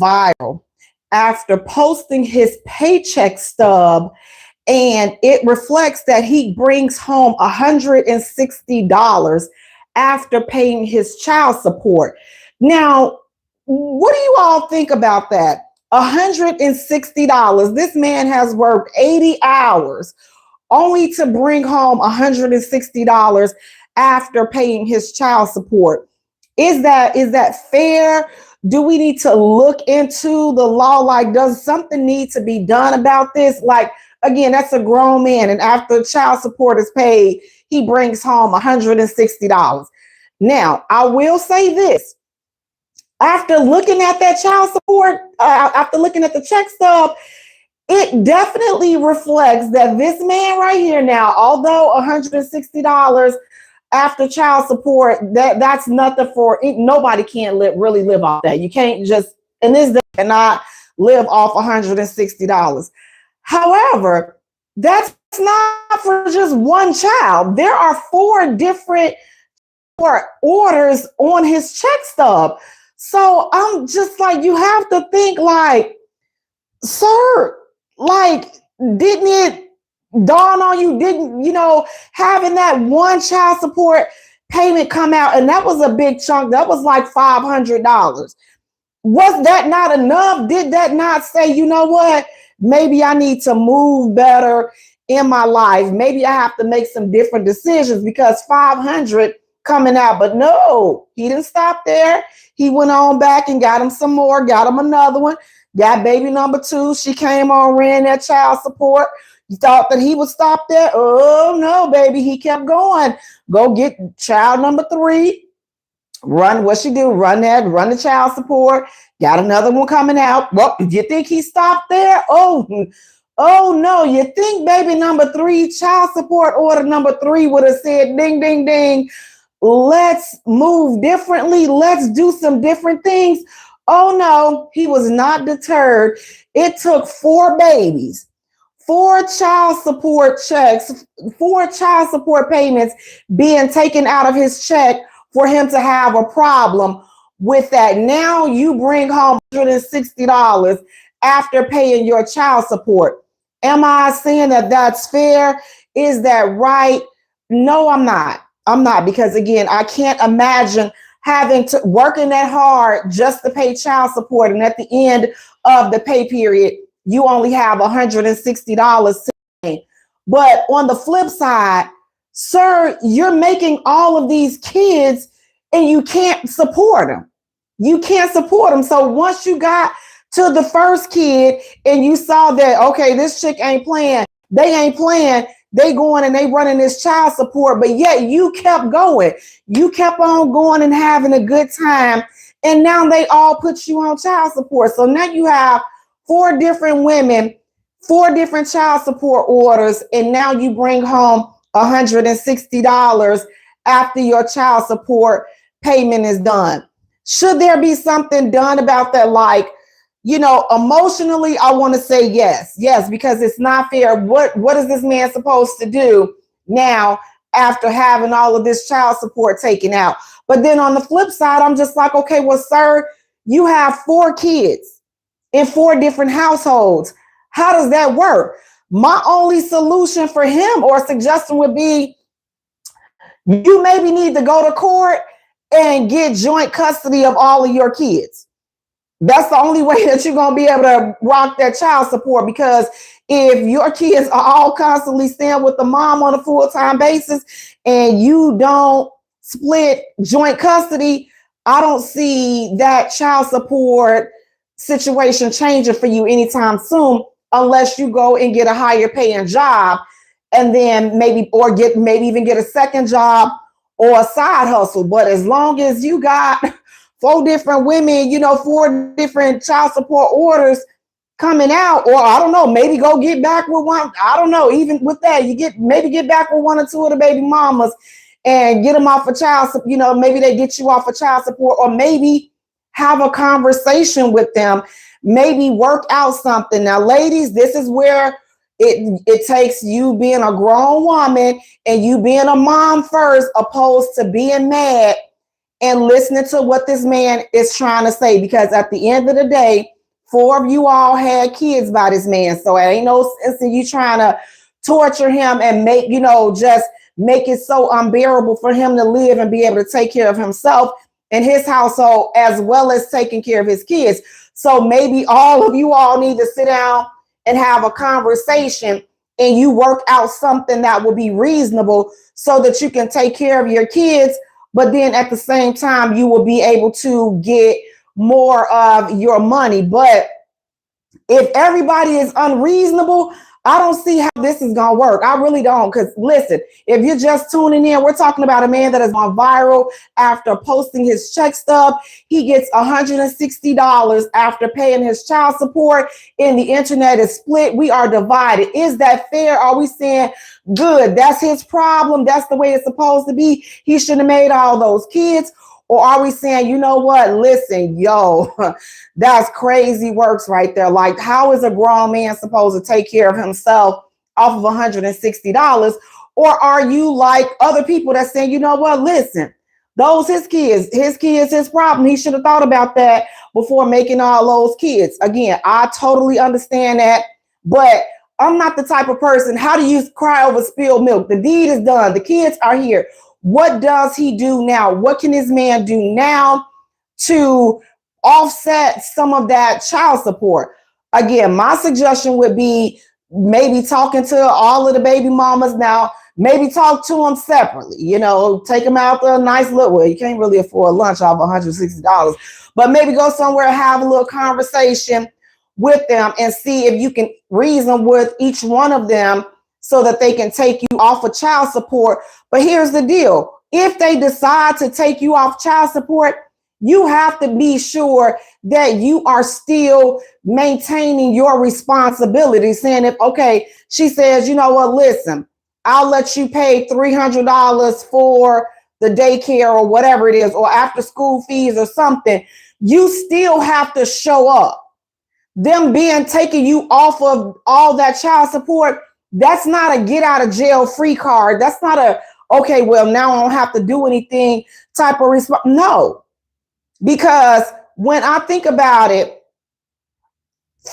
viral after posting his paycheck stub, and it reflects that he brings home $160 after paying his child support. Now, what do you all think about that? $160. This man has worked 80 hours only to bring home $160 after paying his child support. Is that fair? Do we need to look into the law? Like, does something need to be done about this? Like, again, that's a grown man, and after child support is paid, he brings home $160. Now, I will say this: after looking at that child support, after looking at the check stub, it definitely reflects that this man right here now, although $160 after child support, that's nothing for nobody can really live off that. You can't just in this day cannot live off $160. However, that's not for just one child. There are four different orders on his check stub. So I'm just like, you have to think like, sir, like, didn't it dawn on you? Didn't, having that one child support payment come out, and that was a big chunk. That was like $500. Was that not enough? Did that not say, you know what? Maybe I need to move better in my life. Maybe I have to make some different decisions because 500 coming out. But no, he didn't stop there. He went on back and got him some more, got him another one, got baby number 2. She came on, ran that child support. You thought that he would stop there? Oh no, baby. He kept going. Go get child number 3. Run what she do, run the child support. Got another one coming out. Well, you think he stopped there? Oh no. You think baby number 3, child support order number 3 would have said ding, ding, ding. Let's move differently. Let's do some different things. Oh no, he was not deterred. It took 4 babies, 4 child support checks, 4 child support payments being taken out of his check for him to have a problem with that. Now you bring home $160 after paying your child support. Am I saying that that's fair? Is that right? No, I'm not. Because again, I can't imagine having to working that hard just to pay child support, and at the end of the pay period, you only have $160. But on the flip side, sir, you're making all of these kids and you can't support them. So once you got to the first kid and you saw that, okay, this chick ain't playing, they going and they running this child support, but yet you kept going. You kept on going and having a good time. And now they all put you on child support. So now you have 4 different women, 4 different child support orders, and now you bring home $160 after your child support payment is done. Should there be something done about that? Like, emotionally, I want to say yes, because it's not fair. What is this man supposed to do now after having all of this child support taken out? But then on the flip side, I'm just like, okay, well, sir, you have 4 kids in 4 different households. How does that work? My only solution for him or suggestion would be you maybe need to go to court and get joint custody of all of your kids. That's the only way that you're going to be able to rock that child support, because if your kids are all constantly staying with the mom on a full-time basis and you don't split joint custody, I don't see that child support situation changing for you anytime soon, unless you go and get a higher paying job and then maybe even get a second job or a side hustle. But as long as you got 4 different women, 4 different child support orders coming out, or I don't know, maybe go get back with one. I don't know. Even with that, maybe get back with 1 or 2 of the baby mamas and get them off of child support. Maybe they get you off of child support, or maybe have a conversation with them, maybe work out something. Now, ladies, this is where it takes you being a grown woman and you being a mom first, opposed to being mad and listening to what this man is trying to say. Because at the end of the day, 4 of you all had kids by this man. So it ain't no sense in you trying to torture him and make, just make it so unbearable for him to live and be able to take care of himself and his household, as well as taking care of his kids. So maybe all of you all need to sit down and have a conversation, and you work out something that will be reasonable so that you can take care of your kids. But then at the same time, you will be able to get more of your money. But if everybody is unreasonable, I don't see how this is going to work. I really don't. Because listen, if you're just tuning in, we're talking about a man that has gone viral after posting his check stub. He gets $160 after paying his child support, and the internet is split. We are divided. Is that fair? Are we saying, good, that's his problem, that's the way it's supposed to be, he shouldn't have made all those kids? Or are we saying, you know what, listen, that's crazy works right there. Like, how is a grown man supposed to take care of himself off of $160? Or are you like other people that saying, you know what, listen, those his kids, his problem. He should have thought about that before making all those kids. Again, I totally understand that, but I'm not the type of person, how do you cry over spilled milk? The deed is done. The kids are here. What does he do now? What can this man do now to offset some of that child support? Again, my suggestion would be maybe talking to all of the baby mamas now. Maybe talk to them separately, take them out to a nice little, well, you can't really afford lunch off $160, but maybe go somewhere and have a little conversation with them and see if you can reason with each one of them so that they can take you off of child support. But here's the deal. If they decide to take you off child support, you have to be sure that you are still maintaining your responsibility. Saying, if, okay, she says, you know what, listen, I'll let you pay $300 for the daycare or whatever it is, or after school fees or something. You still have to show up. Them being taking you off of all that child support, that's not a get out of jail free card. That's not a, okay, well, now I don't have to do anything type of response. No, because when I think about it,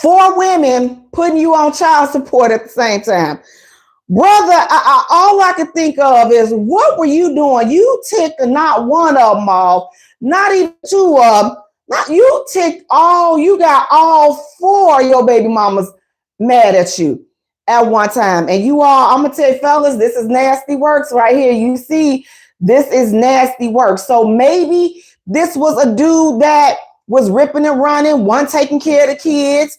4 women putting you on child support at the same time, brother, all I can think of is, what were you doing? You ticked not one of them off, not even 2 of them. Not you ticked you got all 4 of your baby mamas mad at you at one time. And you all, I'm gonna tell you, fellas, this is nasty works right here. You see, this is nasty work. So maybe this was a dude that was ripping and running, one taking care of the kids.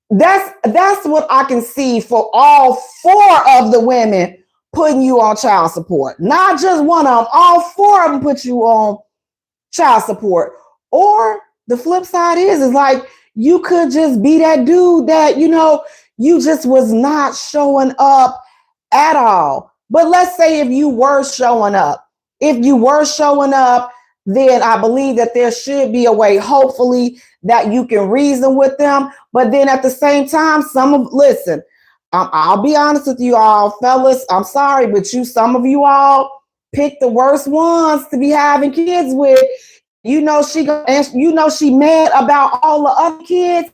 That's what I can see for all 4 of the women putting you on child support. Not just one of them, all 4 of them put you on child support. Or the flip side is like, you could just be that dude that, you just was not showing up at all. But let's say if you were showing up, then I believe that there should be a way, hopefully, that you can reason with them. But then at the same time, I'll be honest with you all, fellas, I'm sorry, but some of you all pick the worst ones to be having kids with. She mad about all the other kids.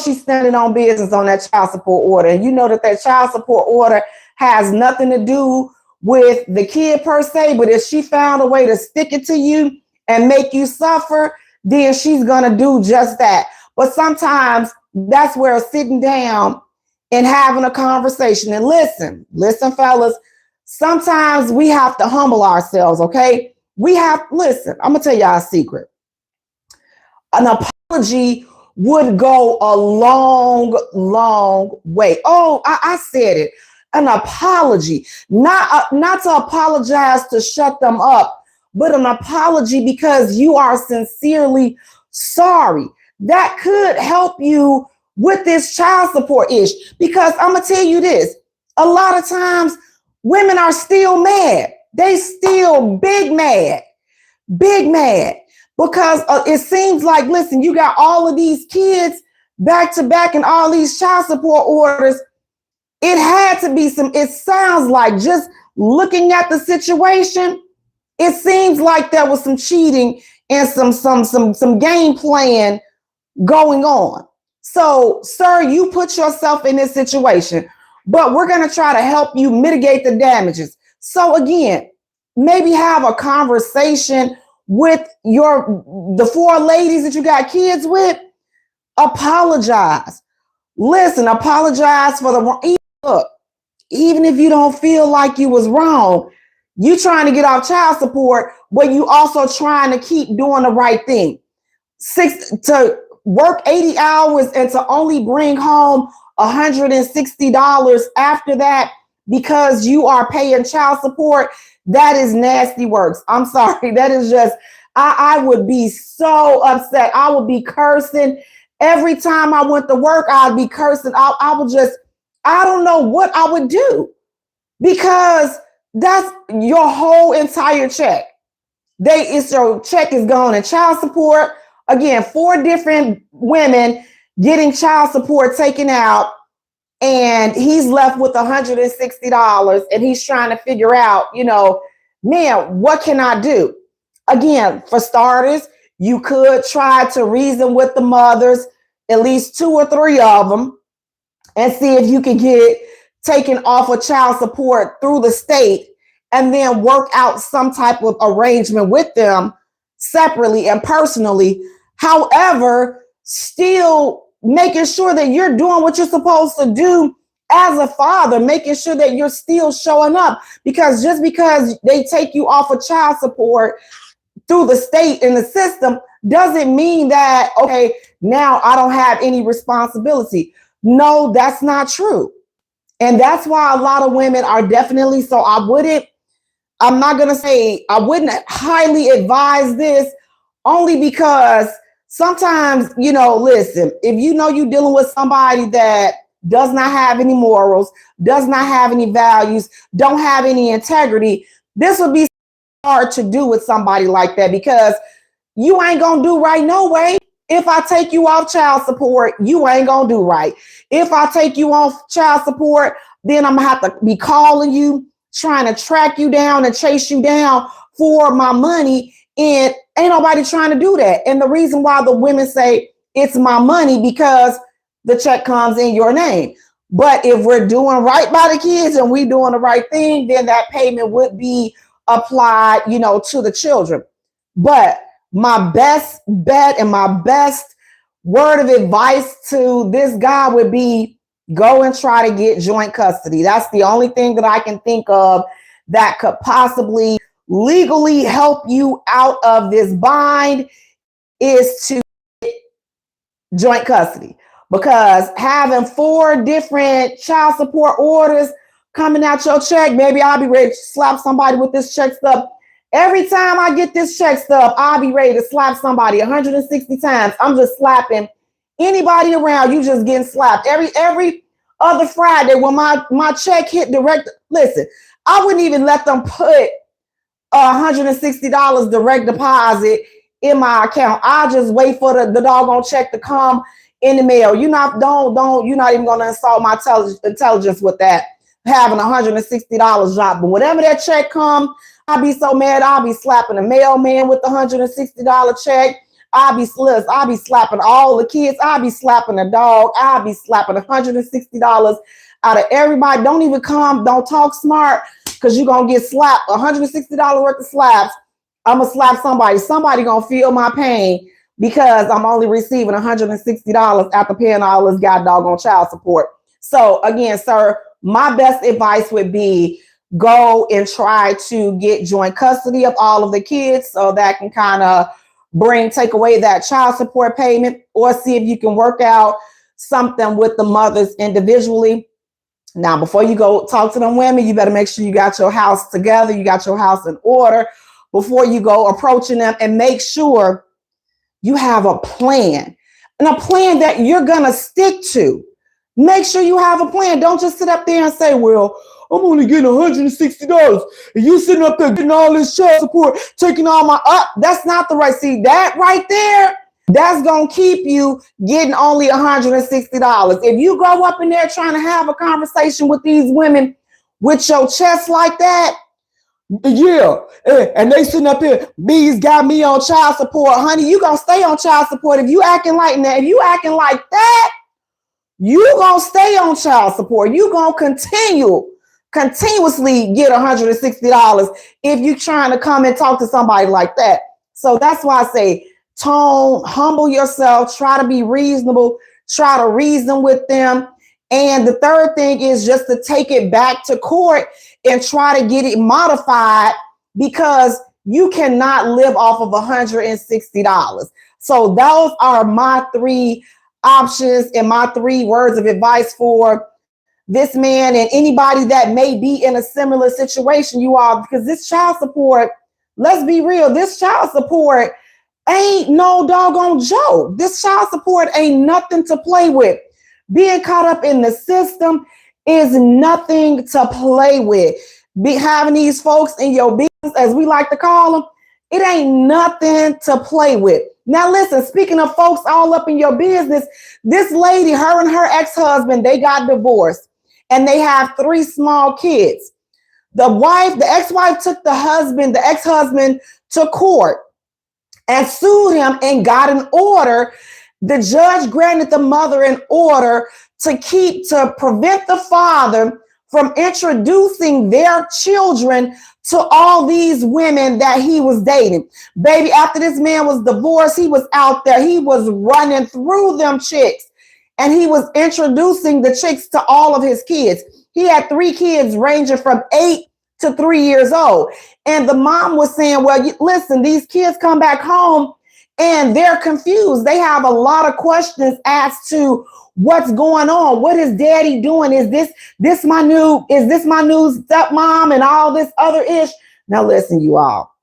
She's standing on business on that child support order. And you know that child support order has nothing to do with the kid per se, but if she found a way to stick it to you and make you suffer, then she's going to do just that. But sometimes that's where sitting down and having a conversation, and listen, fellas, sometimes we have to humble ourselves, okay? I'm going to tell y'all a secret. An apology would go a long, long way. Oh, I said it. An apology, not to apologize to shut them up, but an apology because you are sincerely sorry. That could help you with this child support issue. Because I'm going to tell you this, a lot of times women are still mad. They still big mad, because it seems like, listen, you got all of these kids back to back and all these child support orders. It had to be it sounds like, just looking at the situation, It seems like there was some cheating and some game plan going on. So, sir, you put yourself in this situation, but we're going to try to help you mitigate the damages. So again, maybe have a conversation with the four ladies that you got kids with. Apologize. Listen, apologize for the wrong. Look, even if you don't feel like you was wrong, you trying to get off child support, but you also trying to keep doing the right thing. To work 80 hours and to only bring home $160 after that because you are paying child support, that is nasty works. I'm sorry. That is just, I would be so upset. I would be cursing. Every time I went to work, I'd be cursing. I would just, I don't know what I would do, because that's your whole entire check. Your check is gone in child support. Again, 4 different women getting child support taken out, and he's left with $160, and he's trying to figure out, man, what can I do? Again, for starters, you could try to reason with the mothers, at least 2 or 3 of them, and see if you can get taken off of child support through the state, and then work out some type of arrangement with them separately and personally. However, still making sure that you're doing what you're supposed to do as a father, making sure that you're still showing up, because just because they take you off of child support through the state and the system doesn't mean that, okay, now I don't have any responsibility. No, that's not true. And that's why a lot of women are definitely, so I'm not going to say I wouldn't highly advise this, only because sometimes, listen, if you're dealing with somebody that does not have any morals, does not have any values, don't have any integrity, this would be hard to do with somebody like that, because you ain't going to do right no way. If I take you off child support, you ain't going to do right. If I take you off child support, then I'm going to have to be calling you, trying to track you down and chase you down for my money. And ain't nobody trying to do that. And the reason why the women say it's my money, because the check comes in your name. But if we're doing right by the kids and we doing the right thing, then that payment would be applied, to the children. But my best bet and my best word of advice to this guy would be, go and try to get joint custody. That's the only thing that I can think of that could possibly legally help you out of this bind, is to get joint custody. Because having 4 different child support orders coming out your check, maybe I'll be ready to slap somebody with this check stub. Every time I get this check stub, I'll be ready to slap somebody 160 times. I'm just slapping anybody around. You just getting slapped. Every other Friday when my check hit direct, listen, I wouldn't even let them put $160 direct deposit in my account. I just wait for the doggone check to come in the mail. You're not even gonna insult my intelligence with that, having $160 drop. But whenever that check come, I'll be so mad. I'll be slapping the mailman with the $160 check. I'll be slapping all the kids. I'll be slapping the dog. I'll be slapping $160 out of everybody. Don't even come. Don't talk smart, because you're going to get slapped. $160 worth of slaps. I'm going to slap somebody. Somebody going to feel my pain, because I'm only receiving $160 after paying all this god doggone child support. So again, sir, my best advice would be, go and try to get joint custody of all of the kids, so that can kind of take away that child support payment, or see if you can work out something with the mothers individually. Now, before you go talk to them women, you better make sure you got your house together, you got your house in order before you go approaching them, and make sure you have a plan, and a plan that you're going to stick to. Make sure you have a plan. Don't just sit up there and say, well, I'm only getting $160, and you sitting up there getting all this child support, taking all my up. That's not the right. See, that right there, that's going to keep you getting only $160. If you go up in there trying to have a conversation with these women with your chest like that, Yeah, and they sitting up here, B's got me on child support. Honey, you gonna stay on child support if you acting like that. If you acting like that, you gonna stay on child support. You gonna continuously get $160 if you trying to come and talk to somebody like that. So that's why I say, tone, humble yourself, try to be reasonable, try to reason with them. And the third thing is just to take it back to court and try to get it modified, because you cannot live off of $160. So those are my three options and my three words of advice for this man and anybody that may be in a similar situation, you all, because this child support, let's be real, this child support ain't no doggone joke. This child support ain't nothing to play with. Being caught up in the system is nothing to play with. Having these folks in your business, as we like to call them, it ain't nothing to play with. Now, listen, speaking of folks all up in your business, this lady, her and her ex-husband, they got divorced and they have 3 small kids. The ex-wife took the ex-husband to court and sued him and got an order. The judge granted the mother an order to prevent the father from introducing their children to all these women that he was dating. Baby, after this man was divorced, he was out there. He was running through them chicks and he was introducing the chicks to all of his kids. He had 3 kids ranging from 8 to 3 years old. And the mom was saying, well, listen, these kids come back home and they're confused. They have a lot of questions as to what's going on. What is daddy doing? Is this my new stepmom and all this other ish? Now listen, you all,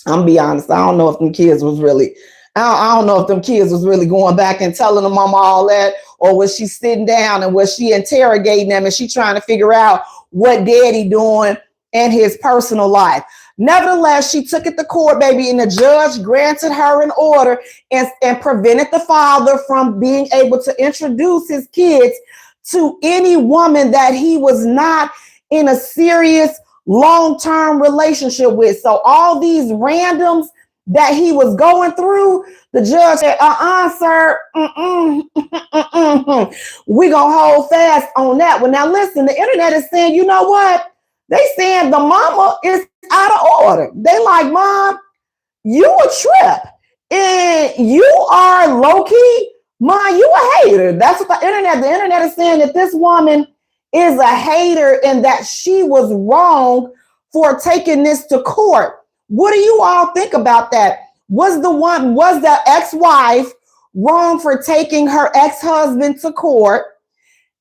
I'm gonna be honest. I don't know if them kids was really, I don't know if them kids was really going back and telling the mama all that, or was she sitting down and was she interrogating them and she trying to figure out what daddy doing in his personal life. Nevertheless, she took it to court, baby, and the judge granted her an order and prevented the father from being able to introduce his kids to any woman that he was not in a serious long-term relationship with. So all these randoms that he was going through, the judge said, sir, we gonna hold fast on that one. Now listen, the internet is saying, you know what? They saying the mama is out of order. They like, Mom, you a trip. And you are low-key, Mom, you a hater. That's what the internet is saying, that this woman is a hater and that she was wrong for taking this to court. What do you all think about that? Was the ex-wife wrong for taking her ex-husband to court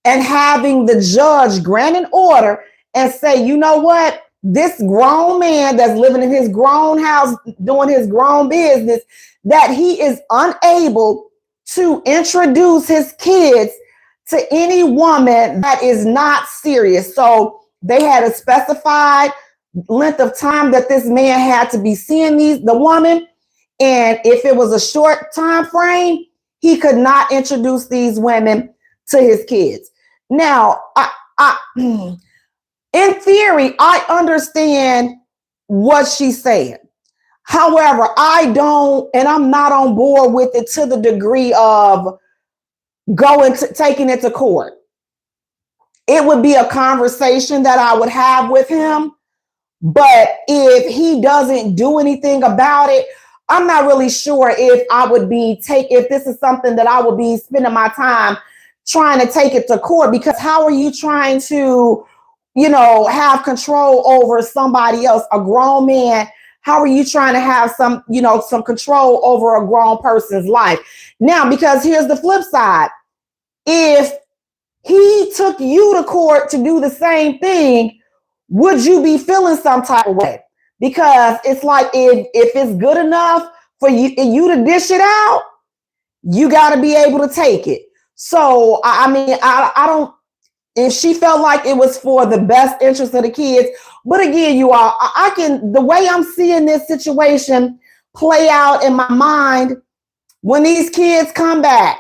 and having the judge grant an order and say, you know what? This grown man that's living in his grown house, doing his grown business, that he is unable to introduce his kids to any woman that is not serious. So they had a specified length of time that this man had to be seeing the woman. And if it was a short time frame, he could not introduce these women to his kids. Now, in theory, I understand what she's saying. However, I don't, and I'm not on board with it to the degree of taking it to court. It would be a conversation that I would have with him. But if he doesn't do anything about it, I'm not really sure if if this is something that I would be spending my time trying to take it to court, because how are you trying to, have control over somebody else, a grown man? How are you trying to have some control over a grown person's life? Now, because here's the flip side. If he took you to court to do the same thing, would you be feeling some type of way? Because it's like, if it's good enough for you to dish it out, you got to be able to take it. So, I don't, if she felt like it was for the best interest of the kids. But again, you all, the way I'm seeing this situation play out in my mind, when these kids come back,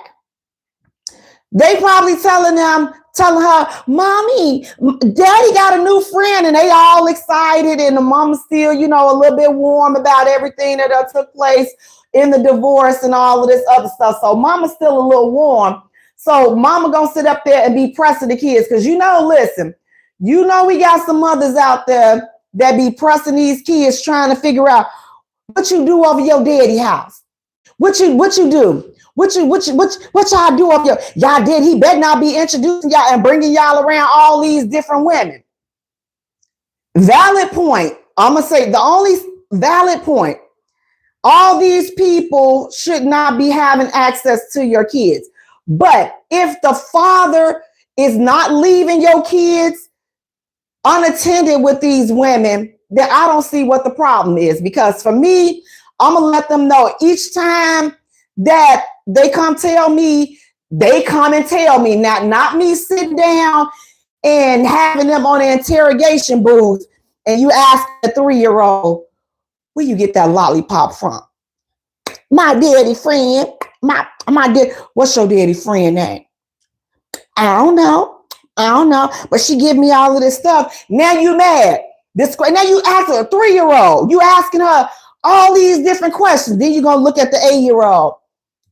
they probably telling them telling her, mommy, daddy got a new friend, and they all excited, and the mama still, a little bit warm about everything that took place in the divorce and all of this other stuff. So mama's still a little warm. So mama gonna sit up there and be pressing the kids, because listen, we got some mothers out there that be pressing these kids, trying to figure out what you do over your daddy house. What you do? What y'all do up y'all did? He better not be introducing y'all and bringing y'all around all these different women. Valid point. I'm gonna say the only valid point. All these people should not be having access to your kids. But if the father is not leaving your kids unattended with these women, then I don't see what the problem is. Because for me, I'm gonna let them know each time that they come tell me, they come and tell me, not me sitting down and having them on an interrogation booth and you ask a 3-year-old, where you get that lollipop from? My daddy friend. My dad. What's your daddy friend name? I don't know. But she give me all of this stuff. Now you mad. Now you asking a 3-year-old. You asking her all these different questions. Then you're gonna look at the 8-year-old.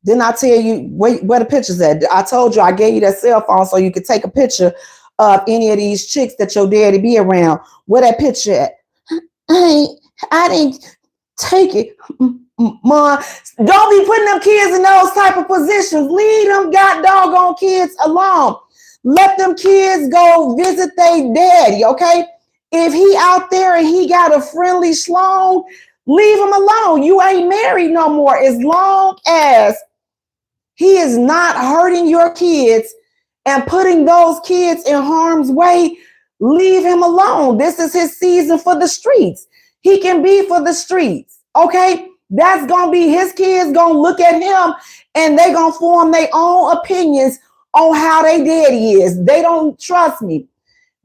Then I tell you where the picture's at. I told you I gave you that cell phone so you could take a picture of any of these chicks that your daddy be around. Where that picture at? I didn't take it. Mom, don't be putting them kids in those type of positions. Leave them doggone kids alone. Let them kids go visit their daddy, okay? If he out there and he got a friendly schlong, leave him alone. You ain't married no more. As long as he is not hurting your kids and putting those kids in harm's way, leave him alone. This is his season for the streets. He can be for the streets, okay? That's going to be his kids going to look at him and they going to form their own opinions on how they daddy is. They don't trust me.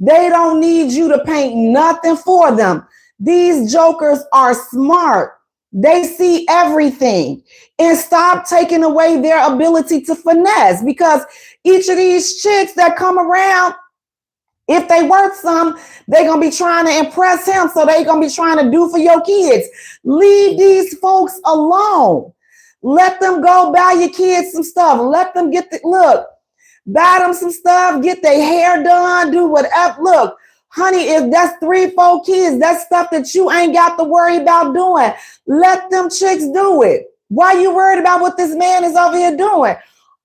They don't need you to paint nothing for them. These jokers are smart. They see everything. And stop taking away their ability to finesse, because each of these chicks that come around, if they worth some, they're going to be trying to impress him. So they're going to be trying to do for your kids. Leave these folks alone. Let them go buy your kids some stuff. Let them buy them some stuff, get their hair done, do whatever. Look, honey, if that's 3-4 kids, that's stuff that you ain't got to worry about doing. Let them chicks do it. Why you worried about what this man is over here doing?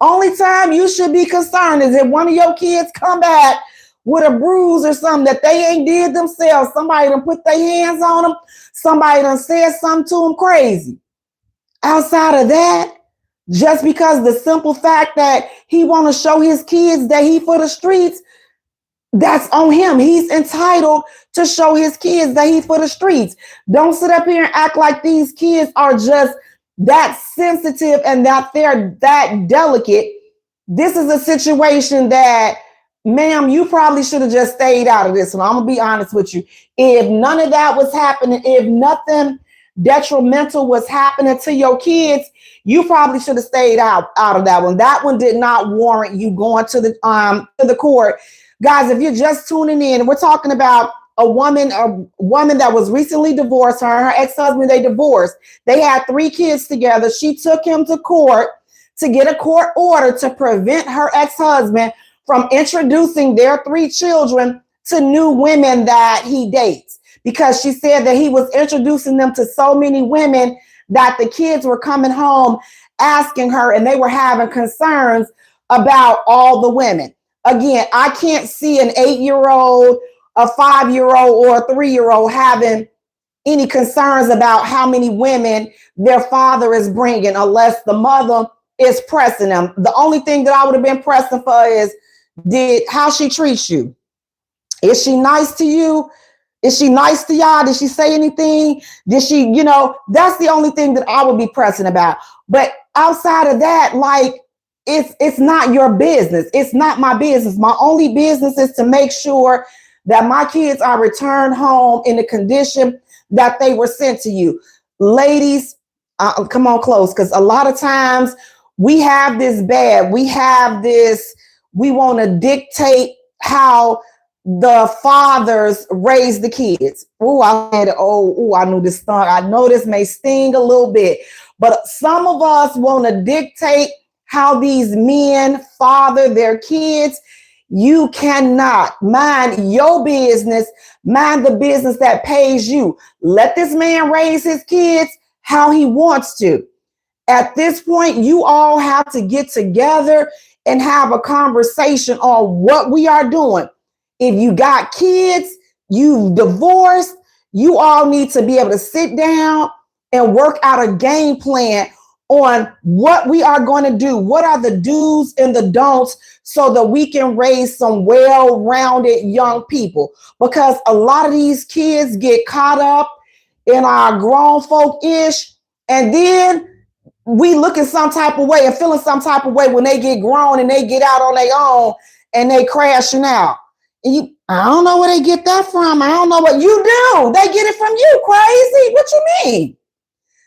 Only time you should be concerned is if one of your kids come back with a bruise or something that they ain't did themselves. Somebody done put their hands on them. Somebody done said something to them crazy. Outside of that, just because the simple fact that he want to show his kids that he for the streets, that's on him. He's entitled to show his kids that he for the streets. Don't sit up here and act like these kids are just that sensitive and that they're that delicate. This is a situation that, ma'am, you probably should have just stayed out of this one. I'm going to be honest with you. If none of that was happening, if nothing detrimental was happening to your kids, you probably should have stayed out of that one. That one did not warrant you going to the court. Guys, if you're just tuning in, we're talking about a woman that was recently divorced. Her and her ex-husband, they divorced. They had 3 kids together. She took him to court to get a court order to prevent her ex-husband from introducing their 3 children to new women that he dates, because she said that he was introducing them to so many women that the kids were coming home asking her, and they were having concerns about all the women. Again, I can't see an 8-year-old, a 5-year-old, or a 3-year-old having any concerns about how many women their father is bringing, unless the mother is pressing them. The only thing that I would have been pressing for is how she treats you. Is she nice to you? Is she nice to y'all? Did she say anything? Did she, that's the only thing that I would be pressing about. But outside of that, it's not your business. It's not my business. My only business is to make sure that my kids are returned home in the condition that they were sent to you. Ladies, come on close, because a lot of times we have this we want to dictate how the fathers raise the kids. I knew this stung. I know this may sting a little bit, but some of us want to dictate how these men father their kids. You cannot. Mind your business. Mind the business that pays you. Let this man raise his kids how he wants to. At this point, you all have to get together and have a conversation on what we are doing. If you got kids, you've divorced, you all need to be able to sit down and work out a game plan on what we are going to do. What are the do's and the don'ts so that we can raise some well-rounded young people? Because a lot of these kids get caught up in our grown folk-ish, and then we look in some type of way and feeling some type of way when they get grown and they get out on their own and they crashing out. And I don't know where they get that from. I don't know what you do. They get it from you, crazy. What you mean?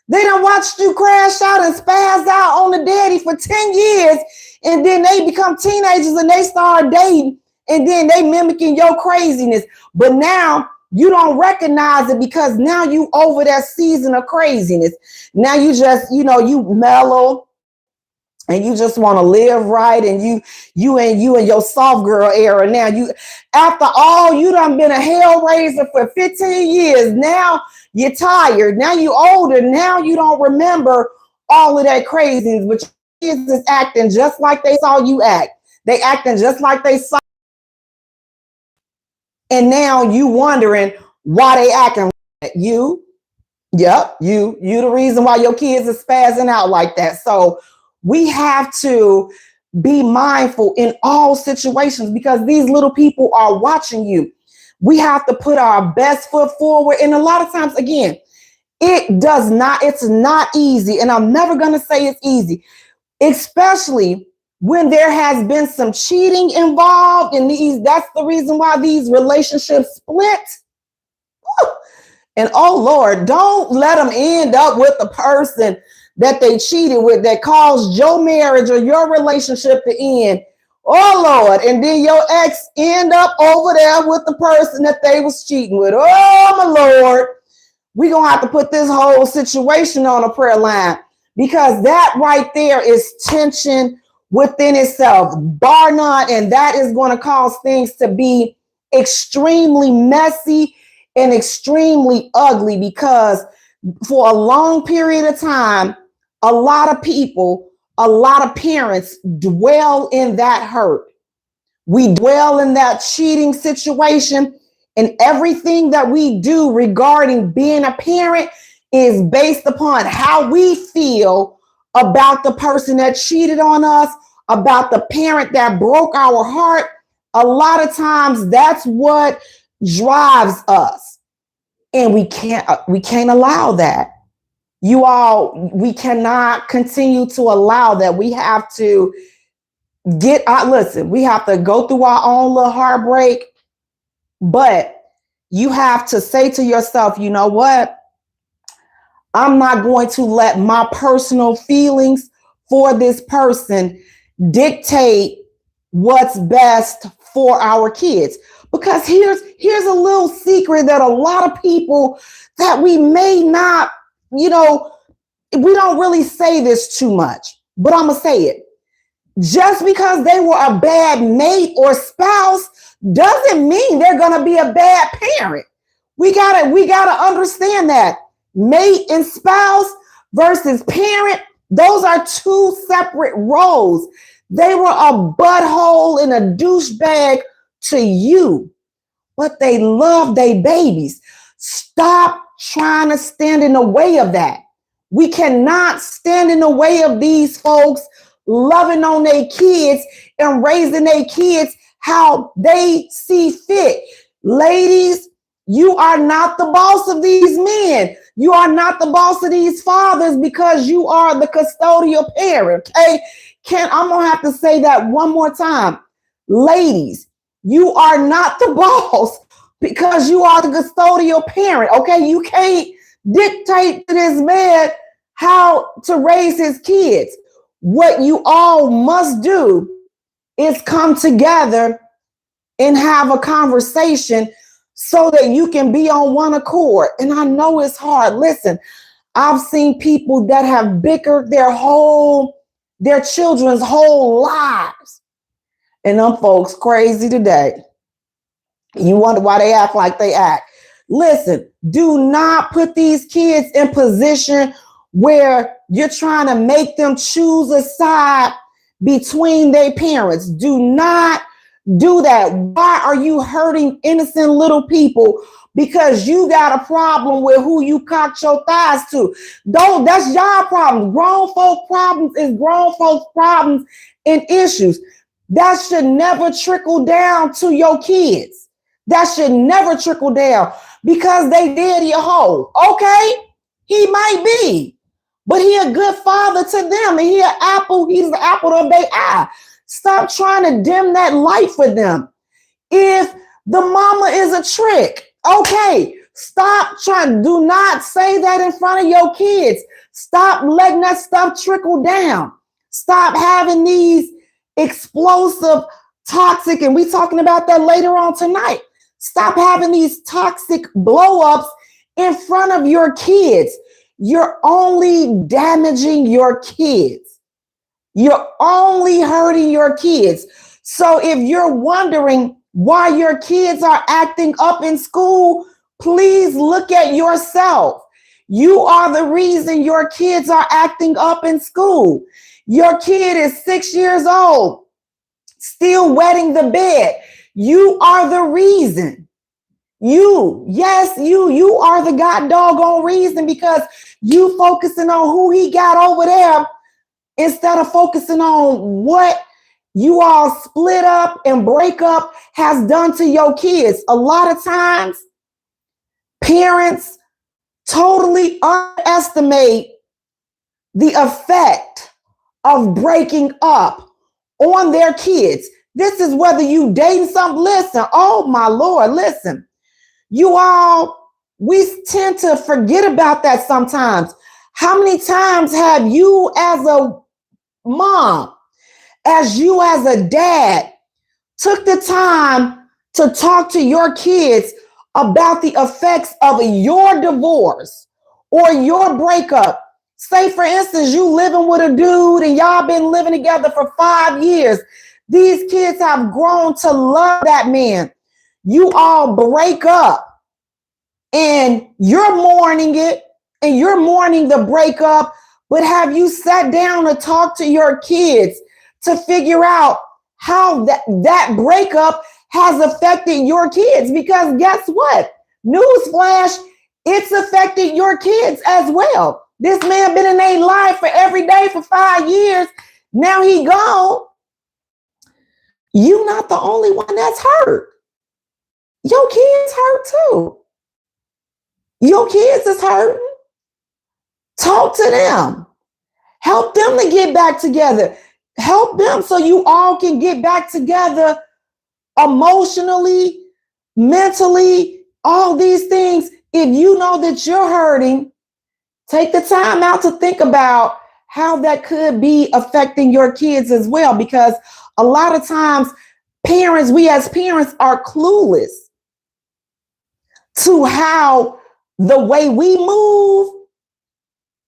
They done watched you crash out and spaz out on the daddy for 10 years, and then they become teenagers and they start dating, and then they mimicking your craziness. But now you don't recognize it because now you over that season of craziness. Now you just, you mellow and you just want to live right, and you and your soft girl era. Now after all, you done been a hellraiser for 15 years. Now you're tired. Now you older. Now you don't remember all of that craziness, but your kids is acting just like they saw you act. They acting just like they saw. And now you wondering why they acting like you. Yep, you the reason why your kids are spazzing out like that. So we have to be mindful in all situations because these little people are watching you. We have to put our best foot forward. And a lot of times, again, it's not easy. And I'm never going to say it's easy, especially when there has been some cheating involved in these. That's the reason why these relationships split. And oh Lord, don't let them end up with the person that they cheated with that caused your marriage or your relationship to end. Oh Lord, and then your ex end up over there with the person that they was cheating with. Oh my Lord, we're going to have to put this whole situation on a prayer line because that right there is tension within itself, bar none, and that is going to cause things to be extremely messy and extremely ugly because for a long period of time, a lot of people, a lot of parents dwell in that hurt. We dwell in that cheating situation, and everything that we do regarding being a parent is based upon how we feel about the person that cheated on us, about the parent that broke our heart. A lot of times that's what drives us, and we can't allow that. We cannot continue to allow that. We have to we have to go through our own little heartbreak, but you have to say to yourself, you know what? I'm not going to let my personal feelings for this person dictate what's best for our kids. Because here's a little secret that a lot of people that we may not, we don't really say this too much, but I'm going to say it. Just because they were a bad mate or spouse doesn't mean they're going to be a bad parent. We gotta understand that mate and spouse versus parent, those are two separate roles. They were a butthole and a douchebag to you, but they love their babies. Stop trying to stand in the way of that. We cannot stand in the way of these folks loving on their kids and raising their kids how they see fit. Ladies, you are not the boss of these men. You are not the boss of these fathers because you are the custodial parent. Okay? I'm going to have to say that one more time. Ladies, you are not the boss because you are the custodial parent. Okay? You can't dictate to this man how to raise his kids. What you all must do is come together and have a conversation so that you can be on one accord. And I know it's hard. Listen, I've seen people that have bickered their children's whole lives. And them folks crazy today. You wonder why they act like they act. Listen, do not put these kids in position where you're trying to make them choose a side between their parents. Do not do that. Why are you hurting innocent little people because you got a problem with who you cocked your thighs to? Don't, that's your problem. Grown folk problems is grown folks problems and issues. That should never trickle down to your kids. That should never trickle down because they did you a hole. Okay, he might be, but he a good father to them, and he's the apple of their eye. Stop trying to dim that light for them. If the mama is a trick, okay, stop trying. Do not say that in front of your kids. Stop letting that stuff trickle down. Stop having these explosive, toxic, and we talking about that later on tonight. Stop having these toxic blow-ups in front of your kids. You're only damaging your kids. You're only hurting your kids. So if you're wondering why your kids are acting up in school, please look at yourself. You are the reason your kids are acting up in school. Your kid is 6 years old, still wetting the bed. You are the reason. You are the god doggone reason, because you focusing on who he got over there instead of focusing on what you all split up and break up has done to your kids. A lot of times, parents totally underestimate the effect of breaking up on their kids. This is whether you dating something. Listen, oh my Lord, listen. We tend to forget about that sometimes. How many times have you as a mom, as you as a dad, took the time to talk to your kids about the effects of your divorce or your breakup? Say, for instance, you living with a dude and y'all been living together for 5 years. These kids have grown to love that man. You all break up and you're mourning it and you're mourning the breakup, but have you sat down to talk to your kids to figure out how that breakup has affected your kids? Because guess what? Newsflash, it's affected your kids as well. This man been in their life for every day for 5 years. Now he gone. You're not the only one that's hurt. Your kids hurt too. Your kids is hurting. Talk to them. Help them to get back together. Help them so you all can get back together emotionally, mentally, all these things. If you know that you're hurting, take the time out to think about how that could be affecting your kids as well. Because a lot of times we as parents are clueless to how the way we move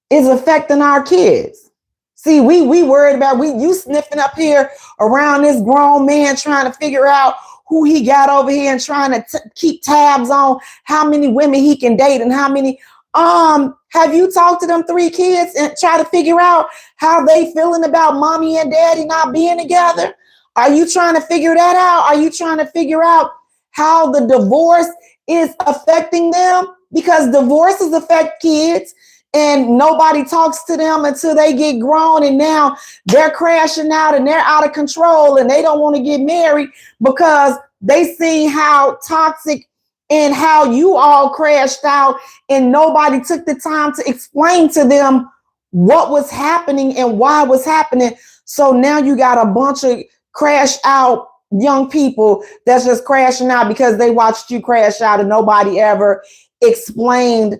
is affecting our kids. See, we worried about you sniffing up here around this grown man trying to figure out who he got over here and trying to keep tabs on how many women he can date and how many. Have you talked to them 3 kids and try to figure out how they feeling about mommy and daddy not being together? Are you trying to figure that out? Are you trying to figure out how the divorce is affecting them? Because divorces affect kids and nobody talks to them until they get grown, and now they're crashing out and they're out of control and they don't want to get married because they see how toxic and how you all crashed out and nobody took the time to explain to them what was happening and why it was happening. So now you got a bunch of crash out young people that's just crashing out because they watched you crash out and nobody ever explained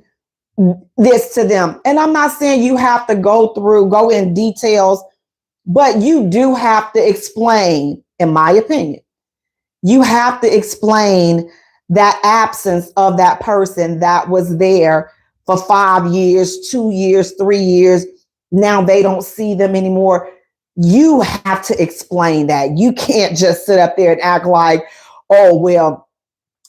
this to them. And I'm not saying you have to go in details, but you do have to explain in my opinion. You have to explain that absence of that person that was there for 5 years, 2 years, 3 years. Now they don't see them anymore. You have to explain that. You can't just sit up there and act like, oh, well,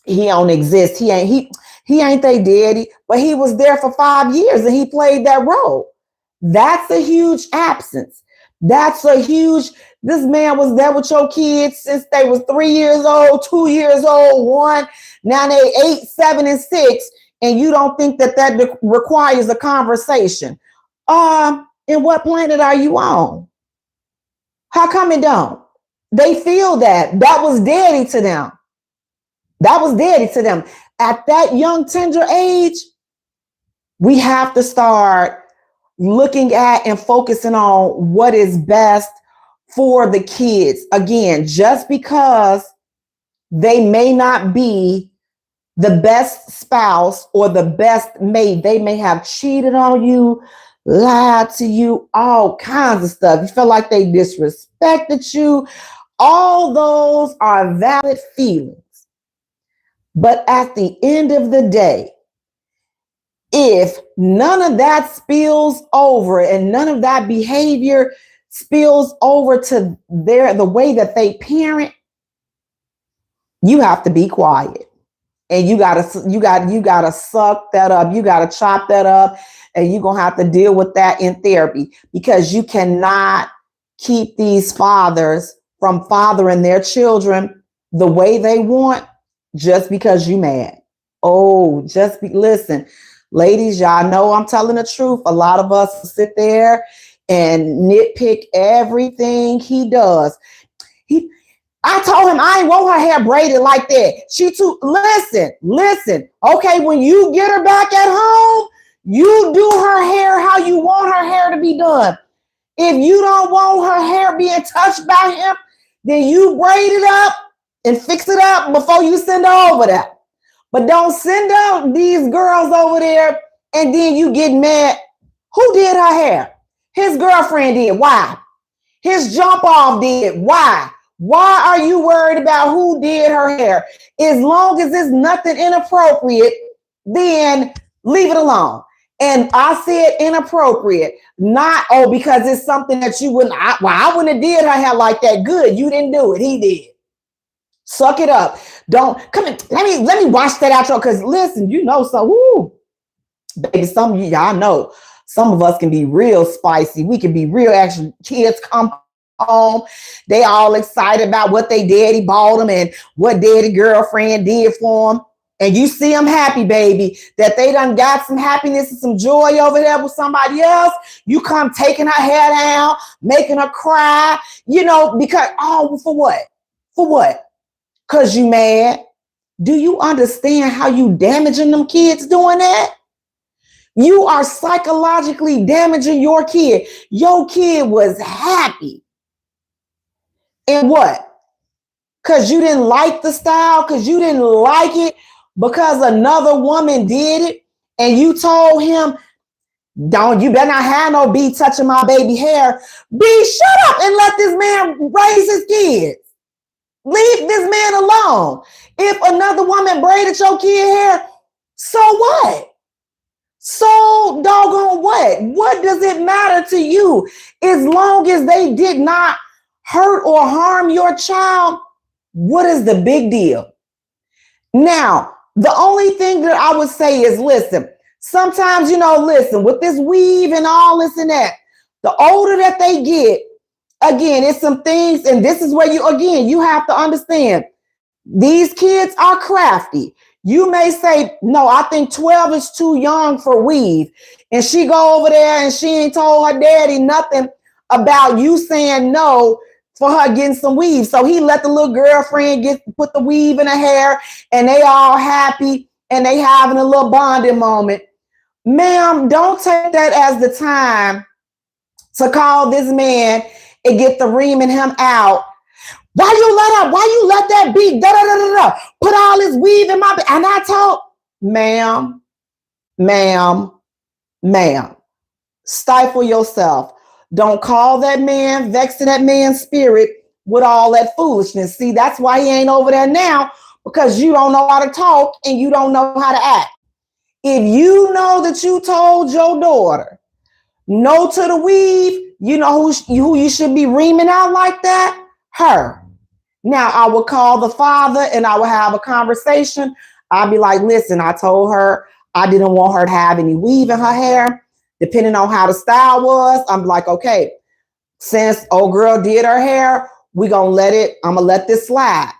he don't exist. He ain't their daddy, but he was there for 5 years and he played that role. That's a huge absence. That's a huge, this man was there with your kids since they was 3 years old, 2 years old, one. Now they 8, 7, and 6, and you don't think that requires a conversation. And what planet are you on? How come it don't? They feel that was daddy to them. That was daddy to them. At that young, tender age, we have to start looking at and focusing on what is best for the kids. Again, just because they may not be the best spouse or the best mate, they may have cheated on you, lied to you, all kinds of stuff. You feel like they disrespected you. All those are valid feelings. But at the end of the day, if none of that spills over and none of that behavior spills over to the way that they parent, you have to be quiet. And you gotta suck that up. You gotta chop that up, and you're gonna have to deal with that in therapy, because you cannot keep these fathers from fathering their children the way they want just because you mad. Oh, listen, ladies, y'all know I'm telling the truth. A lot of us sit there and nitpick everything he does. I told him I ain't want her hair braided like that. Listen. Okay, when you get her back at home, you do her hair how you want her hair to be done. If you don't want her hair being touched by him, then you braid it up and fix it up before you send her over there. But don't send out these girls over there and then you get mad. Who did her hair? His girlfriend did. Why? His jump off did. Why? Why are you worried about who did her hair? As long as it's nothing inappropriate, then leave it alone. And I said inappropriate, not, because it's something that you wouldn't, I wouldn't have did her hair like that. Good, you didn't do it. He did. Suck it up. Don't come in. Let me wash that out, because listen, baby, some of y'all know some of us can be real spicy. We can be real action. Kids come home, they all excited about what they daddy bought them and what daddy girlfriend did for them. And you see them happy, baby, that they done got some happiness and some joy over there with somebody else. You come taking her hair down, making her cry, because, for what? For what? Because you mad. Do you understand how you damaging them kids doing that? You are psychologically damaging your kid. Your kid was happy. And what? Because you didn't like the style, because you didn't like it, because another woman did it, and you told him, you better not have no B touching my baby hair. B, shut up and let this man raise his kids. Leave this man alone. If another woman braided your kid hair, so what? So doggone what? What does it matter to you? As long as they did not hurt or harm your child, what is the big deal? Now, the only thing that I would say is, listen, sometimes, with this weave and all this and that, the older that they get, again, it's some things, and this is where you have to understand, these kids are crafty. You may say, no, I think 12 is too young for weave. And she go over there and she ain't told her daddy nothing about you saying no for her getting some weave. So he let the little girlfriend put the weave in her hair, and they all happy and they having a little bonding moment. Ma'am, don't take that as the time to call this man and get the reaming him out. Why you let that be? Put all this weave in my, and I told, ma'am, stifle yourself. Don't call that man, vex to that man's spirit with all that foolishness. See, that's why he ain't over there now, because you don't know how to talk and you don't know how to act. If you know that you told your daughter no to the weave, you know who you should be reaming out like that? Her. Now, I would call the father and I would have a conversation. I'd be like, listen, I told her I didn't want her to have any weave in her hair. Depending on how the style was, I'm like, okay, since old girl did her hair, I'm gonna let this slide.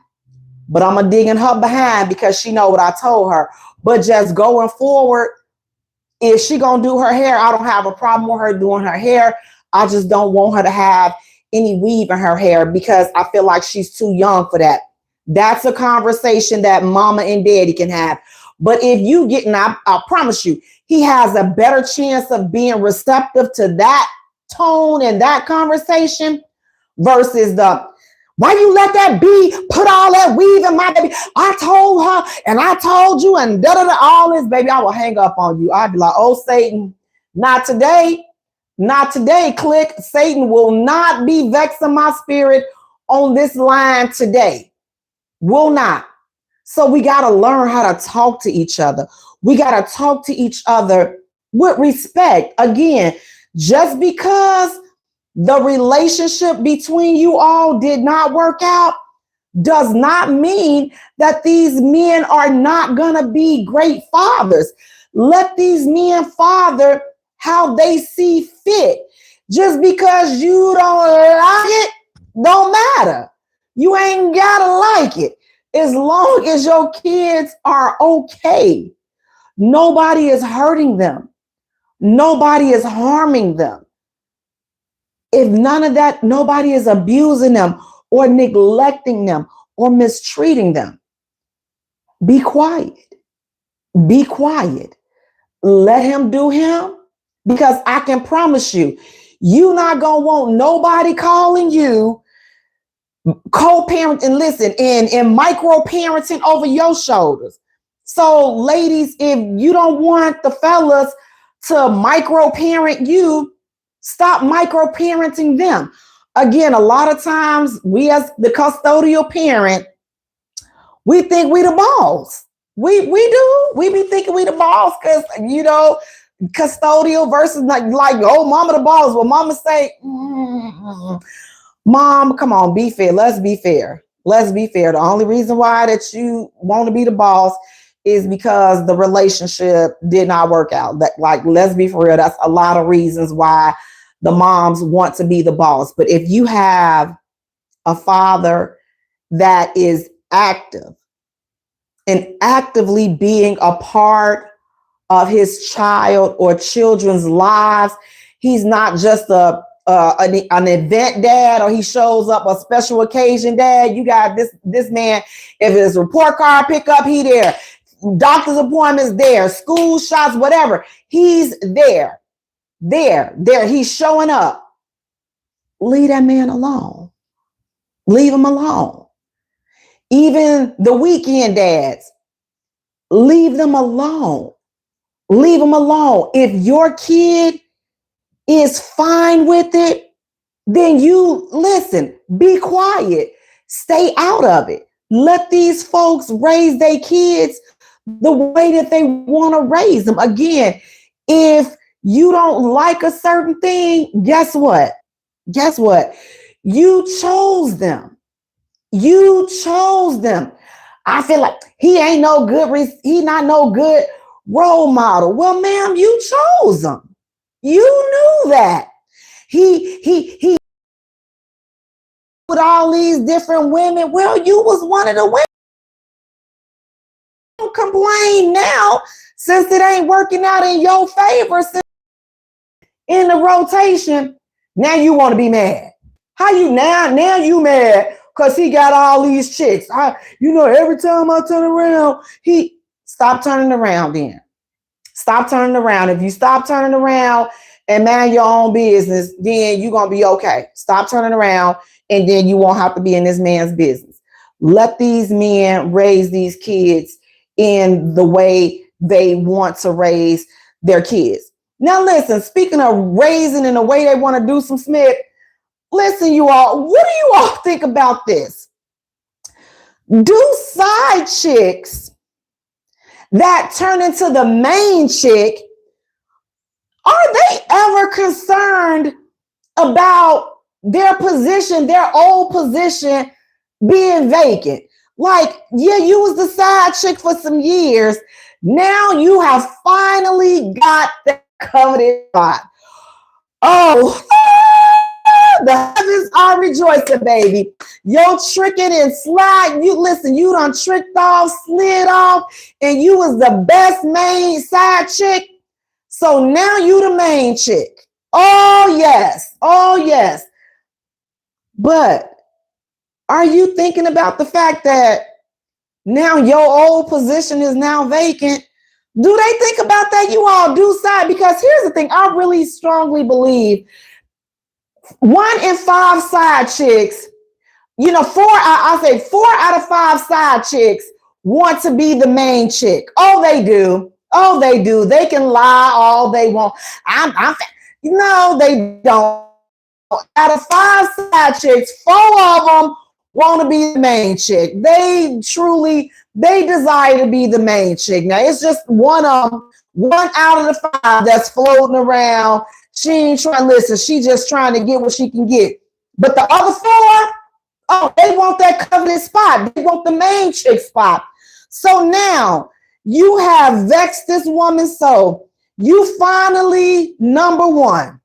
But I'm gonna dig in her behind because she know what I told her. But just going forward, if she gonna do her hair, I don't have a problem with her doing her hair. I just don't want her to have any weave in her hair because I feel like she's too young for that. That's a conversation that mama and daddy can have. But if you get, and I promise you, he has a better chance of being receptive to that tone and that conversation versus the, why you let that bee put all that weave in my baby? I told her and I told you and da-da-da, all this, baby. I will hang up on you. I'd be like, oh, Satan, not today. Not today, click. Satan will not be vexing my spirit on this line today. Will not. So we got to learn how to talk to each other. We got to talk to each other with respect. Again, just because the relationship between you all did not work out does not mean that these men are not going to be great fathers. Let these men father how they see fit. Just because you don't like it, don't matter. You ain't gotta like it. As long as your kids are okay, nobody is hurting them. Nobody is harming them. If none of that, nobody is abusing them or neglecting them or mistreating them. Be quiet. Be quiet. Let him do him, because I can promise you, you're not going to want nobody calling you co-parent and listen and micro-parenting over your shoulders. So ladies, if you don't want the fellas to micro-parent you, stop micro-parenting them. Again, a lot of times we as the custodial parent, we think we the boss. We do. We be thinking we the boss because, you know, custodial versus like oh, mama the boss. Well, mama say, Mom, come on, be fair. Let's be fair. Let's be fair. The only reason why that you want to be the boss is because the relationship did not work out. That, like, let's be for real. That's a lot of reasons why the moms want to be the boss. But if you have a father that is active and actively being a part of his child or children's lives, he's not just an event dad, or he shows up a special occasion dad. You got this man, if it's report card pickup, he there. Doctor's appointments there, school shots, whatever. He's there. He's showing up. Leave that man alone. Leave him alone. Even the weekend dads, leave them alone. Leave them alone. If your kid is fine with it, then you listen, be quiet, stay out of it. Let these folks raise their kids the way that they want to raise them. Again, if you don't like a certain thing, guess what? You chose them. I feel like he ain't no good. He not no good role model. Well, ma'am, you chose him. You knew that. He with all these different women. Well, you was one of the women. Don't complain now since it ain't working out in your favor. Since in the rotation, now you want to be mad. How you now you mad because he got all these chicks. Every time I turn around, he stop turning around then. Stop turning around. If you stop turning around and mind your own business, then you're going to be okay. Stop turning around and then you won't have to be in this man's business. Let these men raise these kids in the way they want to raise their kids. Now, listen, speaking of raising in the way they want to do some Smith, listen, you all, what do you all think about this? Do side chicks that turn into the main chick, are they ever concerned about their position, their old position being vacant? Like, yeah, you was the side chick for some years. Now you have finally got that coveted spot. Oh, the heavens are rejoicing, baby. Yo, tricking and slide. You listen, you done tricked off, slid off, and you was the best main side chick. So now you the main chick. Oh, yes. Oh, yes. But are you thinking about the fact that now your old position is now vacant? Do they think about that? You all do side, because here's the thing. I really strongly believe 1 in 5 side chicks, I'll say 4 out of 5 side chicks want to be the main chick. Oh, they do. Oh, they do. They can lie all they want. No, they don't. Out of 5 side chicks, 4 of them want to be the main chick. They desire to be the main chick. Now, it's just one out of the 5 that's floating around. She ain't trying to listen. She just trying to get what she can get. But the other 4, they want that coveted spot. They want the main chick spot. So now you have vexed this woman. So you finally, number one,